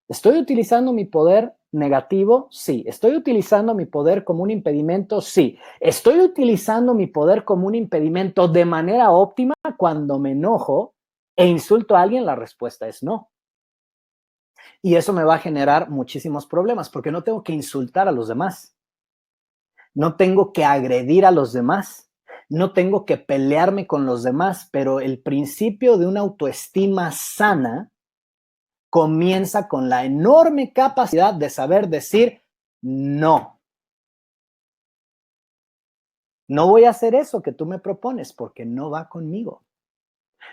¿Estoy utilizando mi poder negativo? Sí. ¿Estoy utilizando mi poder como un impedimento? Sí. ¿Estoy utilizando mi poder como un impedimento de manera óptima cuando me enojo e insulto a alguien? La respuesta es no. Y eso me va a generar muchísimos problemas porque no tengo que insultar a los demás. No tengo que agredir a los demás. No tengo que pelearme con los demás, pero el principio de una autoestima sana comienza con la enorme capacidad de saber decir no. No voy a hacer eso que tú me propones porque no va conmigo.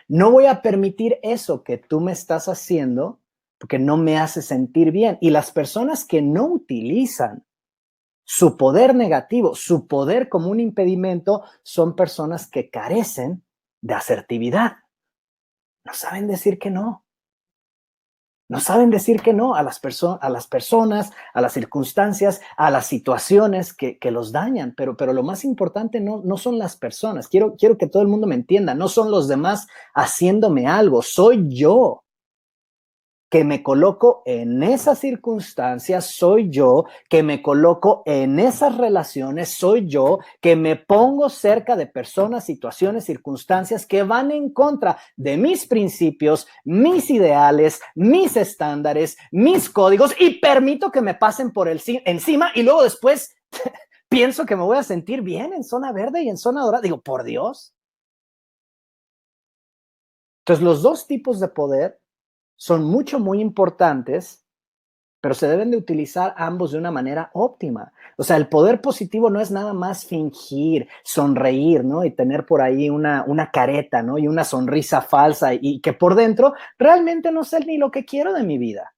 No voy a permitir eso que tú me estás haciendo porque no me hace sentir bien. Y las personas que no utilizan su poder negativo, su poder como un impedimento, son personas que carecen de asertividad. No saben decir que no. No saben decir que no a las personas, a las circunstancias, a las situaciones que los dañan. Pero lo más importante no son las personas. Quiero que todo el mundo me entienda. No son los demás haciéndome algo. Soy yo que me coloco en esas circunstancias, soy yo que me coloco en esas relaciones, soy yo que me pongo cerca de personas, situaciones, circunstancias que van en contra de mis principios, mis ideales, mis estándares, mis códigos, y permito que me pasen por encima, y luego después pienso que me voy a sentir bien en zona verde y en zona dorada. Digo, por Dios. Entonces, los dos tipos de poder son muy importantes, pero se deben de utilizar ambos de una manera óptima. O sea, el poder positivo no es nada más fingir, sonreír, ¿no? Y tener por ahí una careta, ¿no? Y una sonrisa falsa y que por dentro realmente no sé ni lo que quiero de mi vida.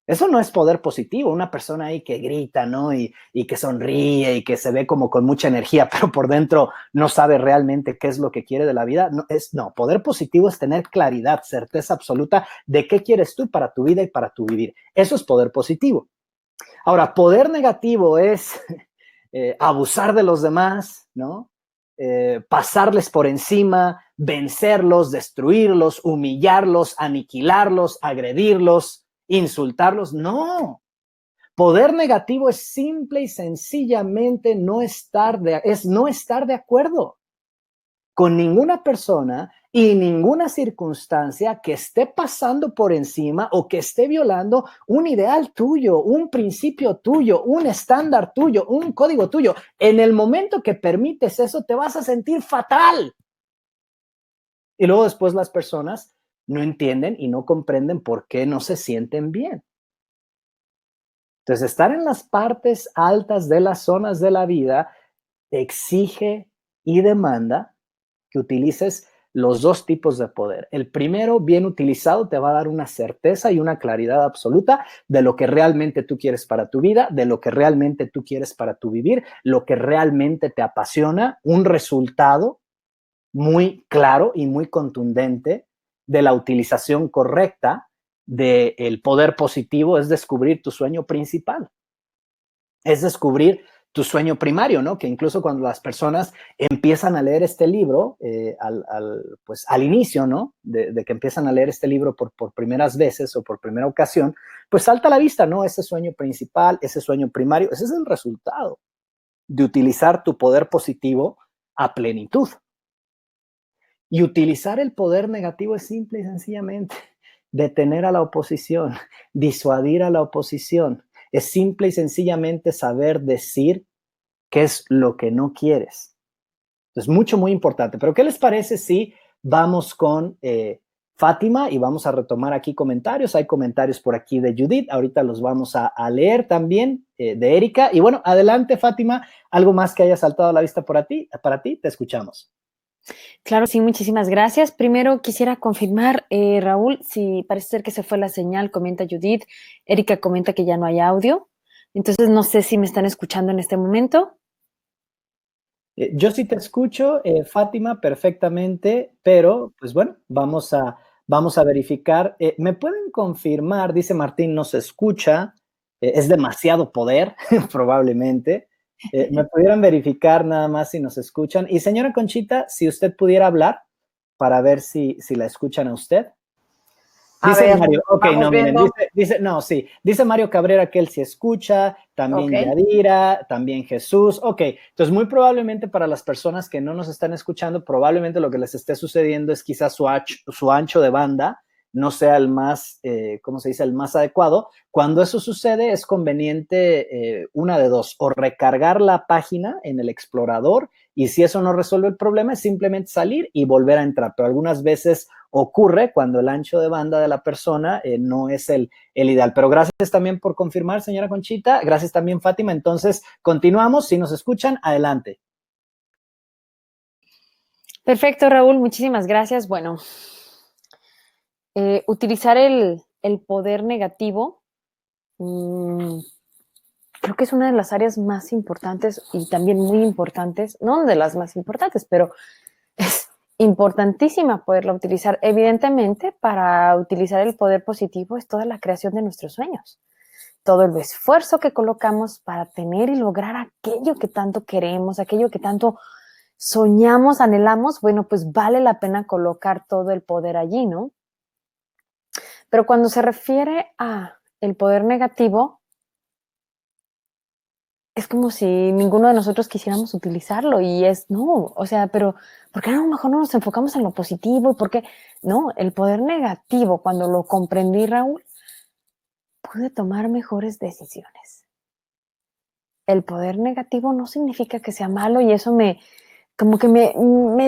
Eso no es poder positivo, una persona ahí que grita, ¿no? Y que sonríe y que se ve como con mucha energía, pero por dentro no sabe realmente qué es lo que quiere de la vida. No, poder positivo es tener claridad, certeza absoluta de qué quieres tú para tu vida y para tu vivir. Eso es poder positivo. Ahora, poder negativo es abusar de los demás, ¿no? Pasarles por encima, vencerlos, destruirlos, humillarlos, aniquilarlos, agredirlos, insultarlos. No. Poder negativo es simple y sencillamente no estar de acuerdo con ninguna persona y ninguna circunstancia que esté pasando por encima o que esté violando un ideal tuyo, un principio tuyo, un estándar tuyo, un código tuyo. En el momento que permites eso, te vas a sentir fatal. Y luego después las personas no entienden y no comprenden por qué no se sienten bien. Entonces, estar en las partes altas de las zonas de la vida exige y demanda que utilices los dos tipos de poder. El primero, bien utilizado, te va a dar una certeza y una claridad absoluta de lo que realmente tú quieres para tu vida, de lo que realmente tú quieres para tu vivir, lo que realmente te apasiona, un resultado muy claro y muy contundente de la utilización correcta del poder positivo, es descubrir tu sueño principal, es descubrir tu sueño primario, ¿no? Que incluso cuando las personas empiezan a leer este libro, pues al inicio, ¿no? De que empiezan a leer este libro por primeras veces o por primera ocasión, pues salta a la vista, ¿no? Ese sueño principal, ese sueño primario, ese es el resultado de utilizar tu poder positivo a plenitud. Y utilizar el poder negativo es simple y sencillamente detener a la oposición, disuadir a la oposición. Es simple y sencillamente saber decir qué es lo que no quieres. Es muy importante. Pero ¿qué les parece si vamos con Fátima y vamos a retomar aquí comentarios? Hay comentarios por aquí de Judith, ahorita los vamos a leer también, de Erika. Y bueno, adelante Fátima, algo más que haya saltado a la vista para ti, te escuchamos. Claro, sí, muchísimas gracias. Primero quisiera confirmar, Raúl, si parece ser que se fue la señal, comenta Judith. Erika comenta que ya no hay audio. Entonces, no sé si me están escuchando en este momento. Yo sí te escucho, Fátima, perfectamente, pero pues bueno, vamos a verificar. ¿Me pueden confirmar? Dice Martín, no se escucha, es demasiado poder, probablemente. ¿Me pudieran verificar nada más si nos escuchan? Y señora Conchita, si usted pudiera hablar para ver si la escuchan a usted. Dice Mario, ok, no, miren, dice Mario Cabrera que él sí escucha, también Yadira, también Jesús, ok, entonces muy probablemente para las personas que no nos están escuchando, probablemente lo que les esté sucediendo es quizás su ancho de banda no sea el más, ¿cómo se dice?, el más adecuado. Cuando eso sucede es conveniente una de dos, o recargar la página en el explorador, y si eso no resuelve el problema es simplemente salir y volver a entrar, pero algunas veces ocurre cuando el ancho de banda de la persona no es el ideal. Pero gracias también por confirmar, señora Conchita. Gracias también, Fátima. Entonces, continuamos. Si nos escuchan, adelante. Perfecto, Raúl. Muchísimas gracias. Bueno, utilizar el poder negativo creo que es una de las áreas más importantes y también muy importantes, no de las más importantes, pero es importantísima poderla utilizar. Evidentemente, para utilizar el poder positivo es toda la creación de nuestros sueños, todo el esfuerzo que colocamos para tener y lograr aquello que tanto queremos, aquello que tanto soñamos, anhelamos, bueno, pues vale la pena colocar todo el poder allí, ¿no? Pero cuando se refiere a el poder negativo, es como si ninguno de nosotros quisiéramos utilizarlo y no, o sea, pero ¿por qué a lo mejor no nos enfocamos en lo positivo? ¿Y por qué? No, el poder negativo, cuando lo comprendí, Raúl, pude tomar mejores decisiones. El poder negativo no significa que sea malo y eso me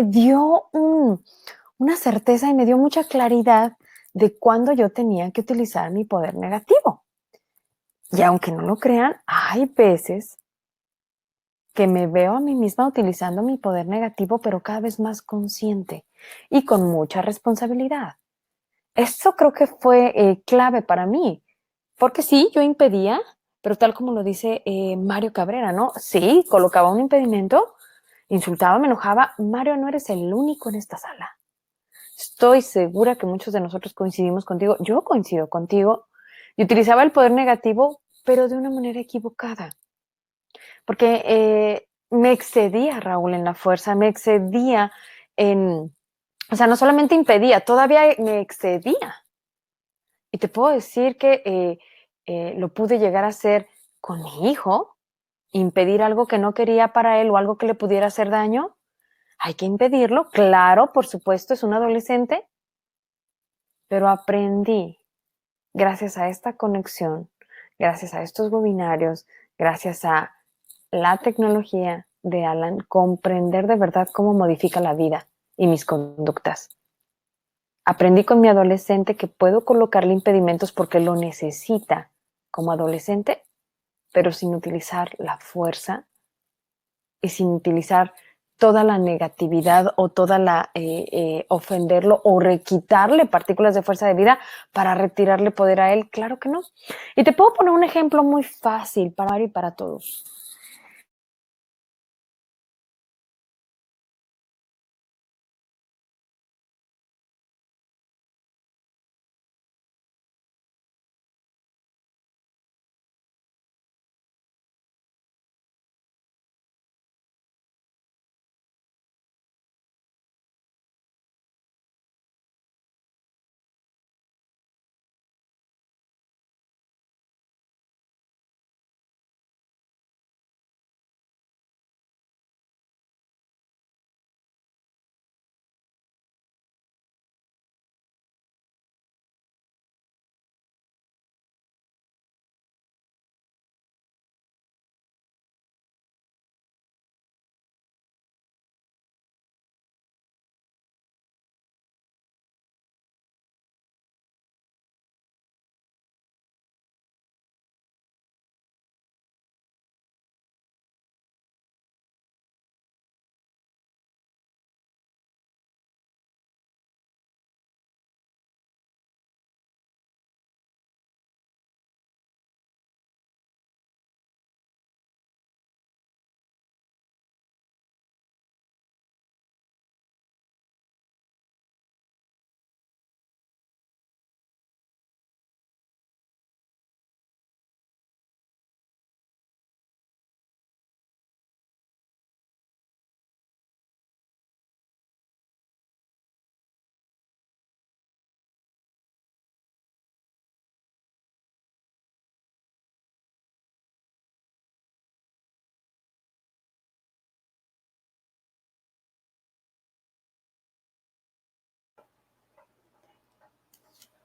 dio una certeza y me dio mucha claridad de cuándo yo tenía que utilizar mi poder negativo. Y aunque no lo crean, hay veces que me veo a mí misma utilizando mi poder negativo, pero cada vez más consciente y con mucha responsabilidad. Eso creo que fue clave para mí, porque sí, yo impedía, pero tal como lo dice Mario Cabrera, ¿no? Sí, colocaba un impedimento, insultaba, me enojaba. Mario, no eres el único en esta sala. Estoy segura que muchos de nosotros coincidimos contigo. Yo coincido contigo y utilizaba el poder negativo, pero de una manera equivocada. Porque me excedía, Raúl, en la fuerza, me excedía en, o sea, no solamente impedía, todavía me excedía. Y te puedo decir que lo pude llegar a hacer con mi hijo, impedir algo que no quería para él o algo que le pudiera hacer daño. Hay que impedirlo, claro, por supuesto, es un adolescente, pero aprendí, gracias a esta conexión, gracias a estos webinarios, gracias a la tecnología de Alan, comprender de verdad cómo modifica la vida y mis conductas. Aprendí con mi adolescente que puedo colocarle impedimentos porque lo necesita como adolescente, pero sin utilizar la fuerza y sin utilizar toda la negatividad o toda la ofenderlo o quitarle partículas de fuerza de vida para retirarle poder a él. Claro que no. Y te puedo poner un ejemplo muy fácil para Mario y para todos.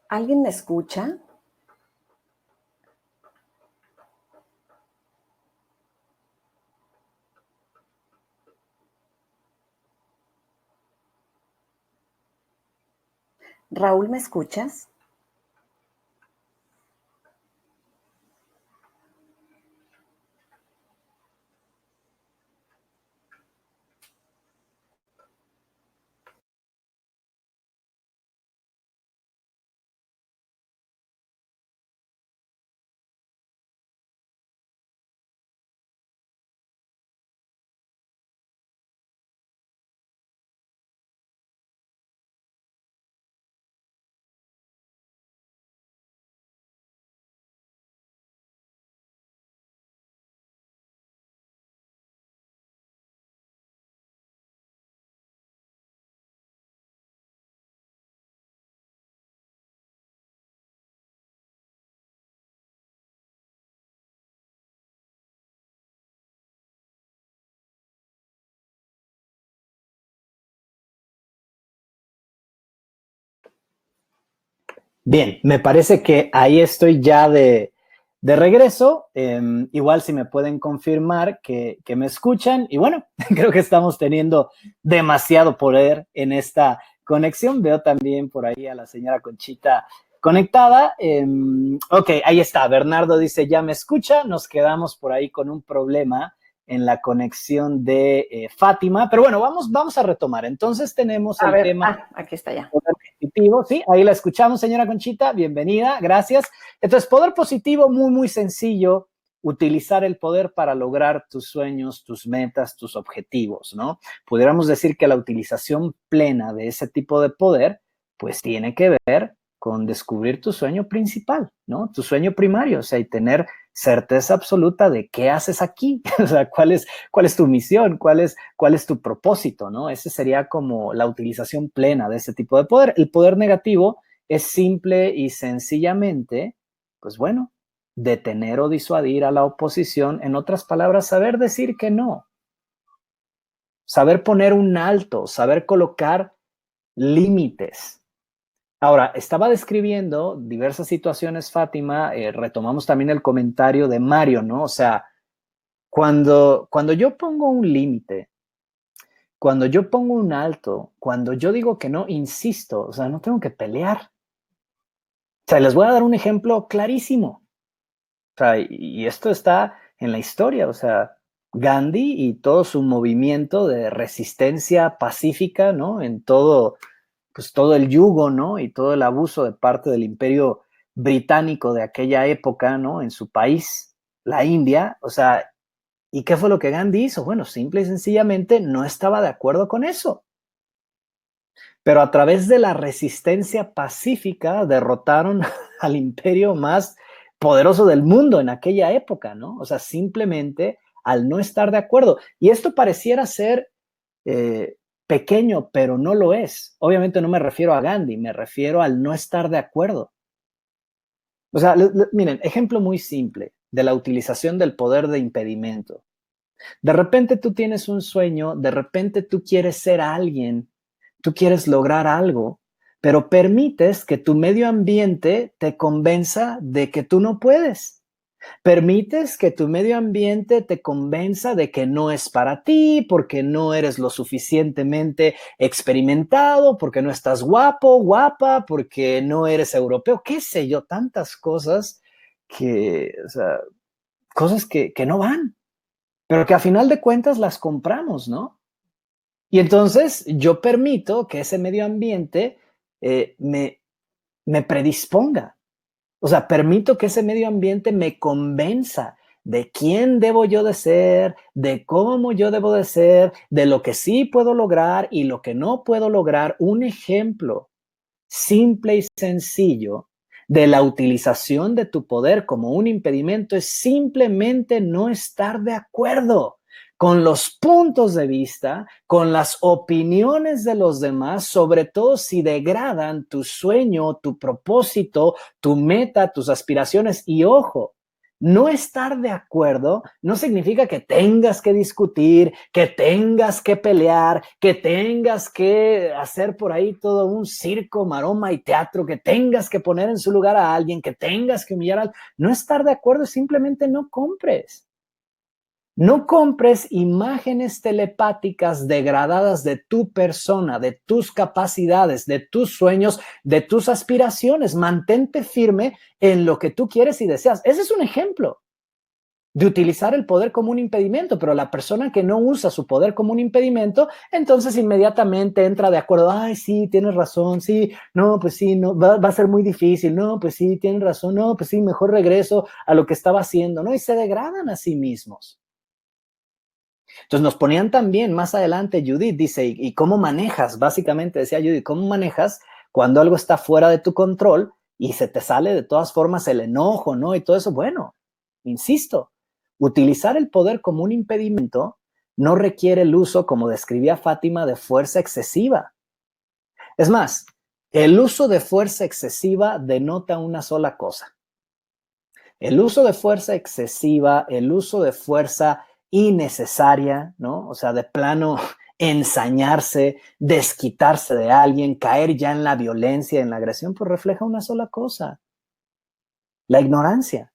¿Alguien me escucha? Raúl, ¿me escuchas? Bien, me parece que ahí estoy ya de regreso. Igual si me pueden confirmar que me escuchan. Y bueno, creo que estamos teniendo demasiado poder en esta conexión. Veo también por ahí a la señora Conchita conectada. Ok, ahí está. Bernardo dice, ya me escucha. Nos quedamos por ahí con un problema en la conexión de Fátima. Pero bueno, vamos a retomar. Entonces tenemos el tema. Aquí está ya. Poder positivo, sí, ahí la escuchamos, señora Conchita. Bienvenida, gracias. Entonces, poder positivo, muy, muy sencillo. Utilizar el poder para lograr tus sueños, tus metas, tus objetivos, ¿no? Pudiéramos decir que la utilización plena de ese tipo de poder, pues tiene que ver con descubrir tu sueño principal, ¿no? Tu sueño primario, o sea, y tener certeza absoluta de qué haces aquí, o sea, cuál es tu misión, cuál es tu propósito, ¿no? Ese sería como la utilización plena de ese tipo de poder. El poder negativo es simple y sencillamente, pues bueno, detener o disuadir a la oposición, en otras palabras, saber decir que no, saber poner un alto, saber colocar límites. Ahora, estaba describiendo diversas situaciones, Fátima, retomamos también el comentario de Mario, ¿no? O sea, cuando yo pongo un límite, cuando yo pongo un alto, cuando yo digo que no, insisto, o sea, no tengo que pelear. O sea, les voy a dar un ejemplo clarísimo. O sea, y esto está en la historia, o sea, Gandhi y todo su movimiento de resistencia pacífica, ¿no? En todo, pues todo el yugo, ¿no? Y todo el abuso de parte del imperio británico de aquella época, ¿no? En su país, la India, o sea, ¿y qué fue lo que Gandhi hizo? Bueno, simple y sencillamente no estaba de acuerdo con eso. Pero a través de la resistencia pacífica derrotaron al imperio más poderoso del mundo en aquella época, ¿no? O sea, simplemente al no estar de acuerdo. Y esto pareciera ser pequeño, pero no lo es. Obviamente no me refiero a Gandhi, me refiero al no estar de acuerdo. O sea, miren, ejemplo muy simple de la utilización del poder de impedimento. De repente tú tienes un sueño, de repente tú quieres ser alguien, tú quieres lograr algo, pero permites que tu medio ambiente te convenza de que tú no puedes. Permites que tu medio ambiente te convenza de que no es para ti, porque no eres lo suficientemente experimentado, porque no estás guapo, guapa, porque no eres europeo, qué sé yo, tantas cosas que, o sea, cosas que no van, pero que a final de cuentas las compramos, ¿no? Y entonces yo permito que ese medio ambiente me predisponga. O sea, permito que ese medio ambiente me convenza de quién debo yo de ser, de cómo yo debo de ser, de lo que sí puedo lograr y lo que no puedo lograr. Un ejemplo simple y sencillo de la utilización de tu poder como un impedimento es simplemente no estar de acuerdo con los puntos de vista, con las opiniones de los demás, sobre todo si degradan tu sueño, tu propósito, tu meta, tus aspiraciones. Y ojo, no estar de acuerdo no significa que tengas que discutir, que tengas que pelear, que tengas que hacer por ahí todo un circo, maroma y teatro, que tengas que poner en su lugar a alguien, que tengas que humillar a alguien. No estar de acuerdo, simplemente no compres. No compres imágenes telepáticas degradadas de tu persona, de tus capacidades, de tus sueños, de tus aspiraciones. Mantente firme en lo que tú quieres y deseas. Ese es un ejemplo de utilizar el poder como un impedimento, pero la persona que no usa su poder como un impedimento, entonces inmediatamente entra de acuerdo. Ay, sí, tienes razón, sí, no, pues sí, no, va a ser muy difícil, no, pues sí, tienes razón, no, pues sí, mejor regreso a lo que estaba haciendo, ¿no? Y se degradan a sí mismos. Entonces nos ponían también más adelante, Judith dice, ¿y cómo manejas? Básicamente decía Judith, ¿cómo manejas cuando algo está fuera de tu control y se te sale de todas formas el enojo, ¿no? Y todo eso, bueno, insisto, utilizar el poder como un impedimento no requiere el uso, como describía Fátima, de fuerza excesiva. Es más, el uso de fuerza excesiva denota una sola cosa. El uso de fuerza excesiva, el uso de fuerza innecesaria, ¿no? O sea, de plano ensañarse, desquitarse de alguien, caer ya en la violencia, en la agresión, pues refleja una sola cosa, la ignorancia.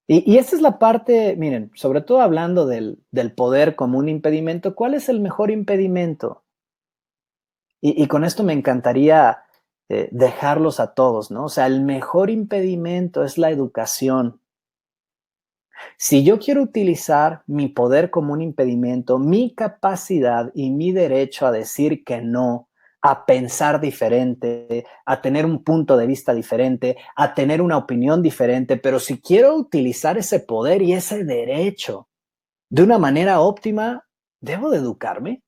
Y esta es la parte, miren, sobre todo hablando del poder como un impedimento, ¿cuál es el mejor impedimento? Y con esto me encantaría dejarlos a todos, ¿no? O sea, el mejor impedimento es la educación. Si yo quiero utilizar mi poder como un impedimento, mi capacidad y mi derecho a decir que no, a pensar diferente, a tener un punto de vista diferente, a tener una opinión diferente, pero si quiero utilizar ese poder y ese derecho de una manera óptima, debo de educarme,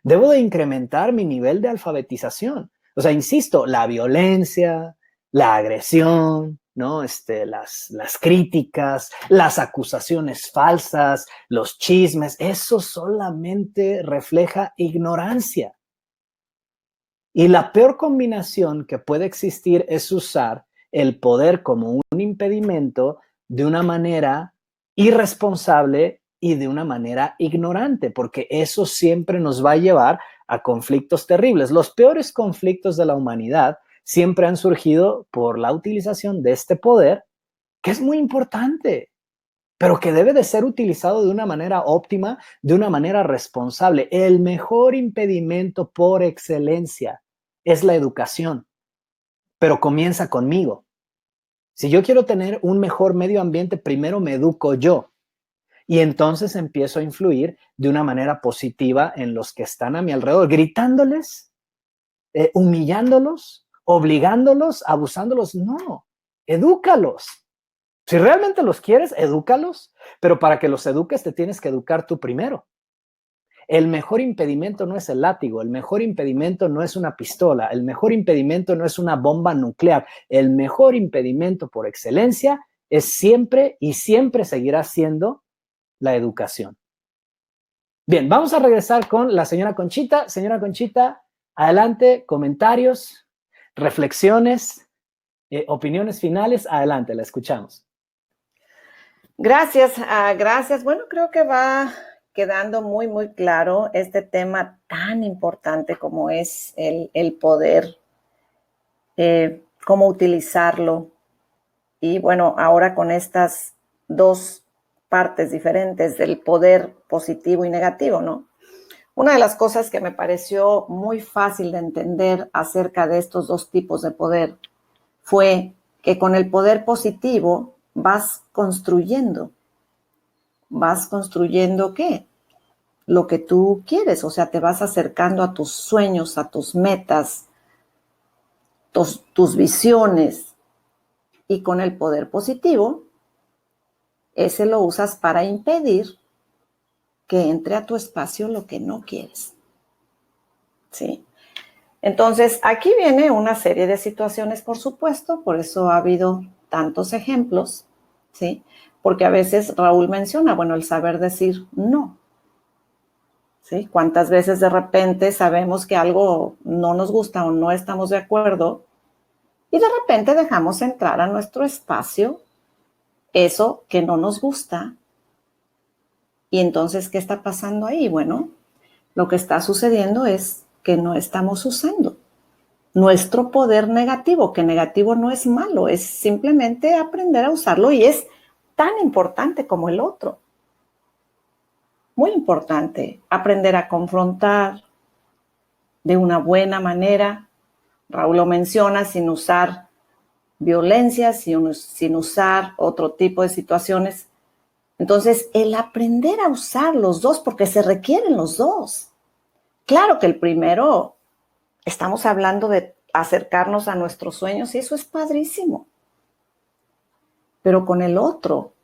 debo de incrementar mi nivel de alfabetización. O sea, insisto, la violencia, la agresión, ¿no? Las críticas, las acusaciones falsas, los chismes, eso solamente refleja ignorancia. Y la peor combinación que puede existir es usar el poder como un impedimento de una manera irresponsable y de una manera ignorante, porque eso siempre nos va a llevar a conflictos terribles. Los peores conflictos de la humanidad siempre han surgido por la utilización de este poder, que es muy importante, pero que debe de ser utilizado de una manera óptima, de una manera responsable. El mejor impedimento por excelencia es la educación, pero comienza conmigo. Si yo quiero tener un mejor medio ambiente, primero me educo yo y entonces empiezo a influir de una manera positiva en los que están a mi alrededor, gritándoles, humillándolos, obligándolos, abusándolos. No, edúcalos. Si realmente los quieres, edúcalos, pero para que los eduques te tienes que educar tú primero. El mejor impedimento no es el látigo, el mejor impedimento no es una pistola, el mejor impedimento no es una bomba nuclear. El mejor impedimento por excelencia es siempre y siempre seguirá siendo la educación. Bien, vamos a regresar con la señora Conchita. Señora Conchita, adelante, comentarios, reflexiones, opiniones finales. Adelante, la escuchamos. Gracias, gracias. Bueno, creo que va quedando muy, muy claro este tema tan importante como es el poder, cómo utilizarlo. Y bueno, ahora con estas dos partes diferentes del poder positivo y negativo, ¿no? Una de las cosas que me pareció muy fácil de entender acerca de estos dos tipos de poder fue que con el poder positivo vas construyendo. ¿Vas construyendo qué? Lo que tú quieres, o sea, te vas acercando a tus sueños, a tus metas, tus visiones. Y con el poder positivo, ese lo usas para impedir que entre a tu espacio lo que no quieres. ¿Sí? Entonces, aquí viene una serie de situaciones, por supuesto, por eso ha habido tantos ejemplos, ¿sí? Porque a veces Raúl menciona, bueno, el saber decir no. ¿Sí? ¿Cuántas veces de repente sabemos que algo no nos gusta o no estamos de acuerdo y de repente dejamos entrar a nuestro espacio eso que no nos gusta? Y entonces, ¿qué está pasando ahí? Bueno, lo que está sucediendo es que no estamos usando nuestro poder negativo, que negativo no es malo, es simplemente aprender a usarlo y es tan importante como el otro. Muy importante aprender a confrontar de una buena manera. Raúl lo menciona, sin usar violencia, sin usar otro tipo de situaciones. Entonces, el aprender a usar los dos, porque se requieren los dos. Claro que el primero, estamos hablando de acercarnos a nuestros sueños y eso es padrísimo. Pero con el otro,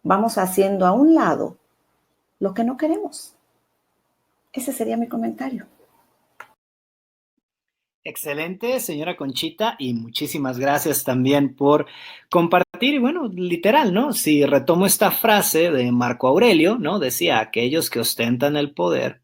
vamos haciendo a un lado lo que no queremos. Ese sería mi comentario. Excelente, señora Conchita, y muchísimas gracias también por compartir. Y bueno, literal, ¿no? Si retomo esta frase de Marco Aurelio, ¿no? Decía, aquellos que ostentan el poder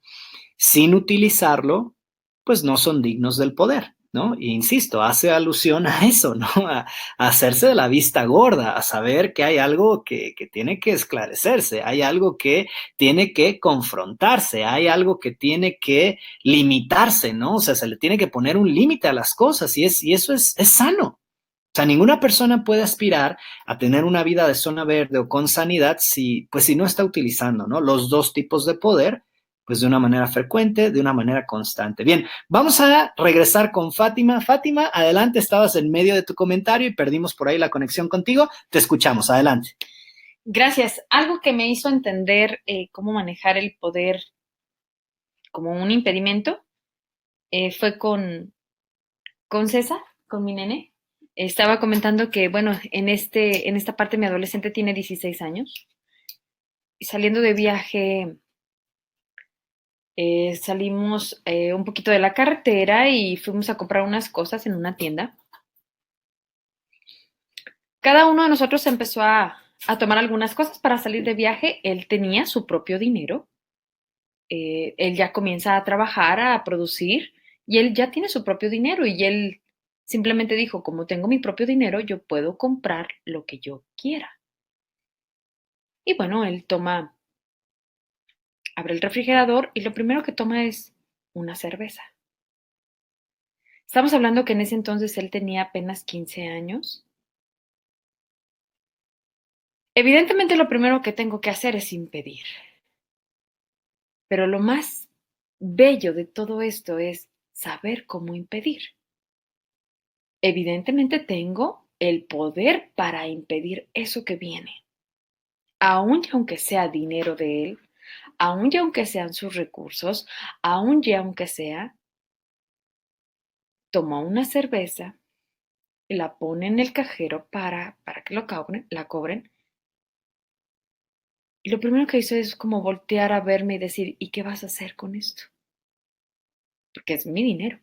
sin utilizarlo, pues no son dignos del poder, ¿no? E insisto, hace alusión a eso, ¿no? A hacerse de la vista gorda, a saber que hay algo que tiene que esclarecerse, hay algo que tiene que confrontarse, hay algo que tiene que limitarse, ¿no? O sea, se le tiene que poner un límite a las cosas y eso es sano. O sea, ninguna persona puede aspirar a tener una vida de zona verde o con sanidad si no está utilizando, ¿no? Los dos tipos de poder pues de una manera frecuente, de una manera constante. Bien, vamos a regresar con Fátima. Fátima, adelante, estabas en medio de tu comentario y perdimos por ahí la conexión contigo. Te escuchamos, adelante. Gracias. Algo que me hizo entender cómo manejar el poder como un impedimento fue con César, con mi nene. Estaba comentando que, bueno, en esta parte mi adolescente tiene 16 años. Y saliendo de viaje, salimos un poquito de la carretera y fuimos a comprar unas cosas en una tienda. Cada uno de nosotros empezó a tomar algunas cosas para salir de viaje. Él tenía su propio dinero. Él ya comienza a trabajar, a producir, y él ya tiene su propio dinero. Y él simplemente dijo, como tengo mi propio dinero, yo puedo comprar lo que yo quiera. Y bueno, él abre el refrigerador y lo primero que toma es una cerveza. Estamos hablando que en ese entonces él tenía apenas 15 años. Evidentemente lo primero que tengo que hacer es impedir. Pero lo más bello de todo esto es saber cómo impedir. Evidentemente tengo el poder para impedir eso que viene. Aun y aunque sea dinero de él, aun y aunque sean sus recursos, aun y aunque sea, toma una cerveza y la pone en el cajero para que la cobren. Y lo primero que hizo es como voltear a verme y decir, ¿y qué vas a hacer con esto? Porque es mi dinero.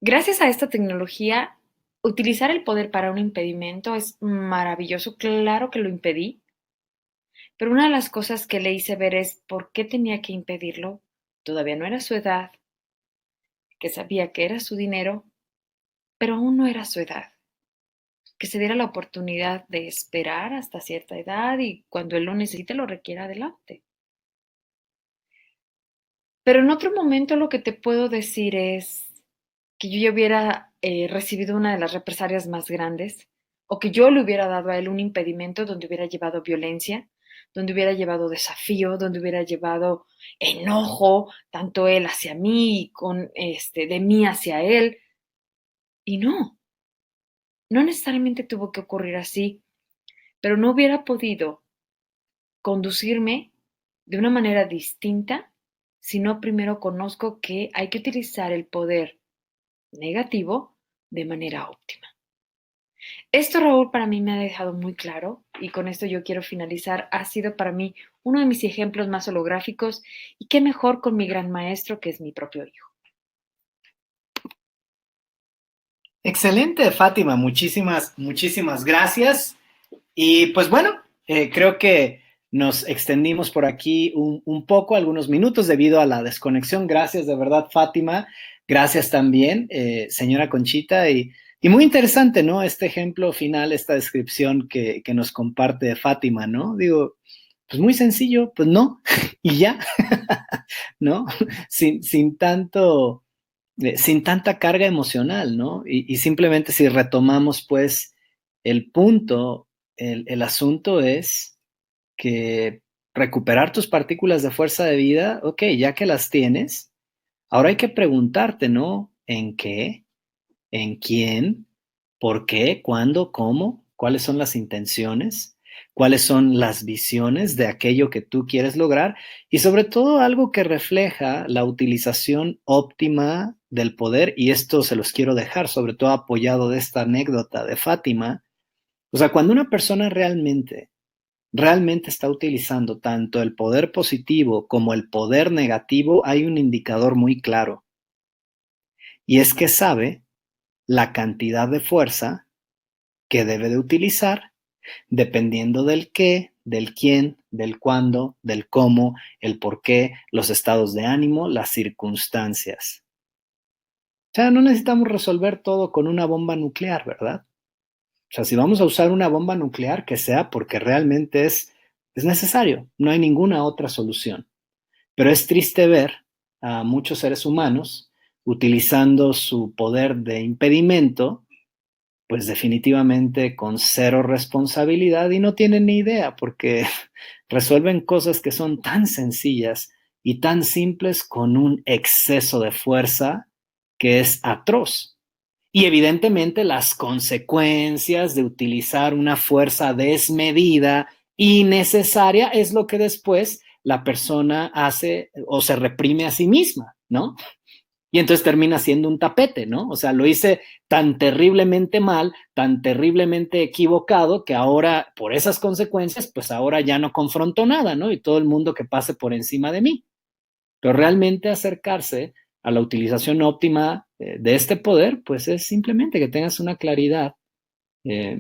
Gracias a esta tecnología, utilizar el poder para un impedimento es maravilloso. Claro que lo impedí, pero una de las cosas que le hice ver es por qué tenía que impedirlo. Todavía no era su edad, que sabía que era su dinero, pero aún no era su edad. Que se diera la oportunidad de esperar hasta cierta edad y cuando él lo necesite lo requiera adelante. Pero en otro momento lo que te puedo decir es que yo ya hubiera recibido una de las represalias más grandes o que yo le hubiera dado a él un impedimento donde hubiera llevado violencia, donde hubiera llevado desafío, donde hubiera llevado enojo, tanto él hacia mí, de mí hacia él. Y no necesariamente tuvo que ocurrir así, pero no hubiera podido conducirme de una manera distinta si no primero conozco que hay que utilizar el poder negativo de manera óptima. Esto, Raúl, para mí me ha dejado muy claro y con esto yo quiero finalizar. Ha sido para mí uno de mis ejemplos más holográficos y qué mejor con mi gran maestro que es mi propio hijo. Excelente, Fátima, muchísimas gracias. Y pues bueno, creo que nos extendimos por aquí un poco, algunos minutos debido a la desconexión. Gracias de verdad, Fátima. Gracias también, señora Conchita. Y muy interesante, ¿no? Este ejemplo final, esta descripción que nos comparte Fátima, ¿no? Digo, pues muy sencillo, pues no, y ya, ¿no? Sin tanta carga emocional, ¿no? Y simplemente si retomamos, pues, el punto, el asunto es que recuperar tus partículas de fuerza de vida, ok, ya que las tienes, ahora hay que preguntarte, ¿no? ¿En qué? ¿En quién? ¿Por qué? ¿Cuándo? ¿Cómo? ¿Cuáles son las intenciones? ¿Cuáles son las visiones de aquello que tú quieres lograr? Y sobre todo algo que refleja la utilización óptima del poder, y esto se los quiero dejar, sobre todo apoyado de esta anécdota de Fátima. O sea, cuando una persona realmente está utilizando tanto el poder positivo como el poder negativo, hay un indicador muy claro, y es que sabe la cantidad de fuerza que debe de utilizar dependiendo del qué, del quién, del cuándo, del cómo, el por qué, los estados de ánimo, las circunstancias. O sea, no necesitamos resolver todo con una bomba nuclear, ¿verdad? O sea, si vamos a usar una bomba nuclear, que sea porque realmente es necesario, no hay ninguna otra solución. Pero es triste ver a muchos seres humanos utilizando su poder de impedimento pues definitivamente con cero responsabilidad y no tienen ni idea porque resuelven cosas que son tan sencillas y tan simples con un exceso de fuerza que es atroz. Y evidentemente las consecuencias de utilizar una fuerza desmedida, innecesaria, es lo que después la persona hace o se reprime a sí misma, ¿no? Y entonces termina siendo un tapete, ¿no? O sea, lo hice tan terriblemente mal, tan terriblemente equivocado, que ahora, por esas consecuencias, pues ahora ya no confronto nada, ¿no? Y todo el mundo que pase por encima de mí. Pero realmente acercarse a la utilización óptima de este poder, pues es simplemente que tengas una claridad, eh,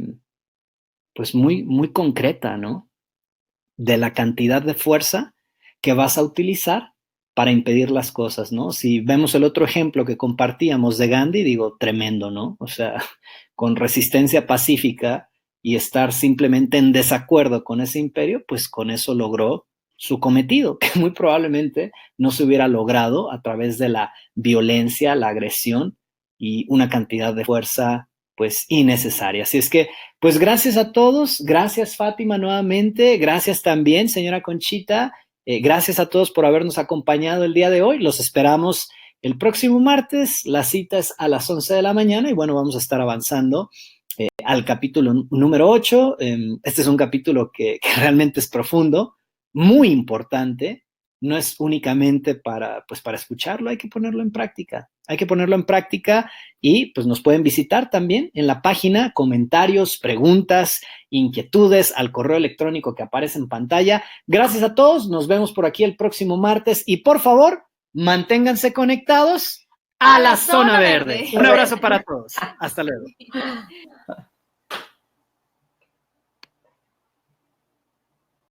pues muy, muy concreta, ¿no? De la cantidad de fuerza que vas a utilizar para impedir las cosas, ¿no? Si vemos el otro ejemplo que compartíamos de Gandhi, digo, tremendo, ¿no? O sea, con resistencia pacífica y estar simplemente en desacuerdo con ese imperio, pues con eso logró su cometido, que muy probablemente no se hubiera logrado a través de la violencia, la agresión y una cantidad de fuerza pues innecesaria. Así es que, pues gracias a todos, gracias Fátima nuevamente, gracias también señora Conchita, gracias a todos por habernos acompañado el día de hoy, los esperamos el próximo martes, la cita es a las 11 de la mañana y bueno, vamos a estar avanzando al capítulo número 8. Este es un capítulo que realmente es profundo, muy importante, no es únicamente pues para escucharlo, hay que ponerlo en práctica. Hay que ponerlo en práctica y pues nos pueden visitar también en la página, comentarios, preguntas, inquietudes al correo electrónico que aparece en pantalla. Gracias a todos, nos vemos por aquí el próximo martes y por favor, manténganse conectados a la zona verde. Un abrazo para todos. Hasta luego.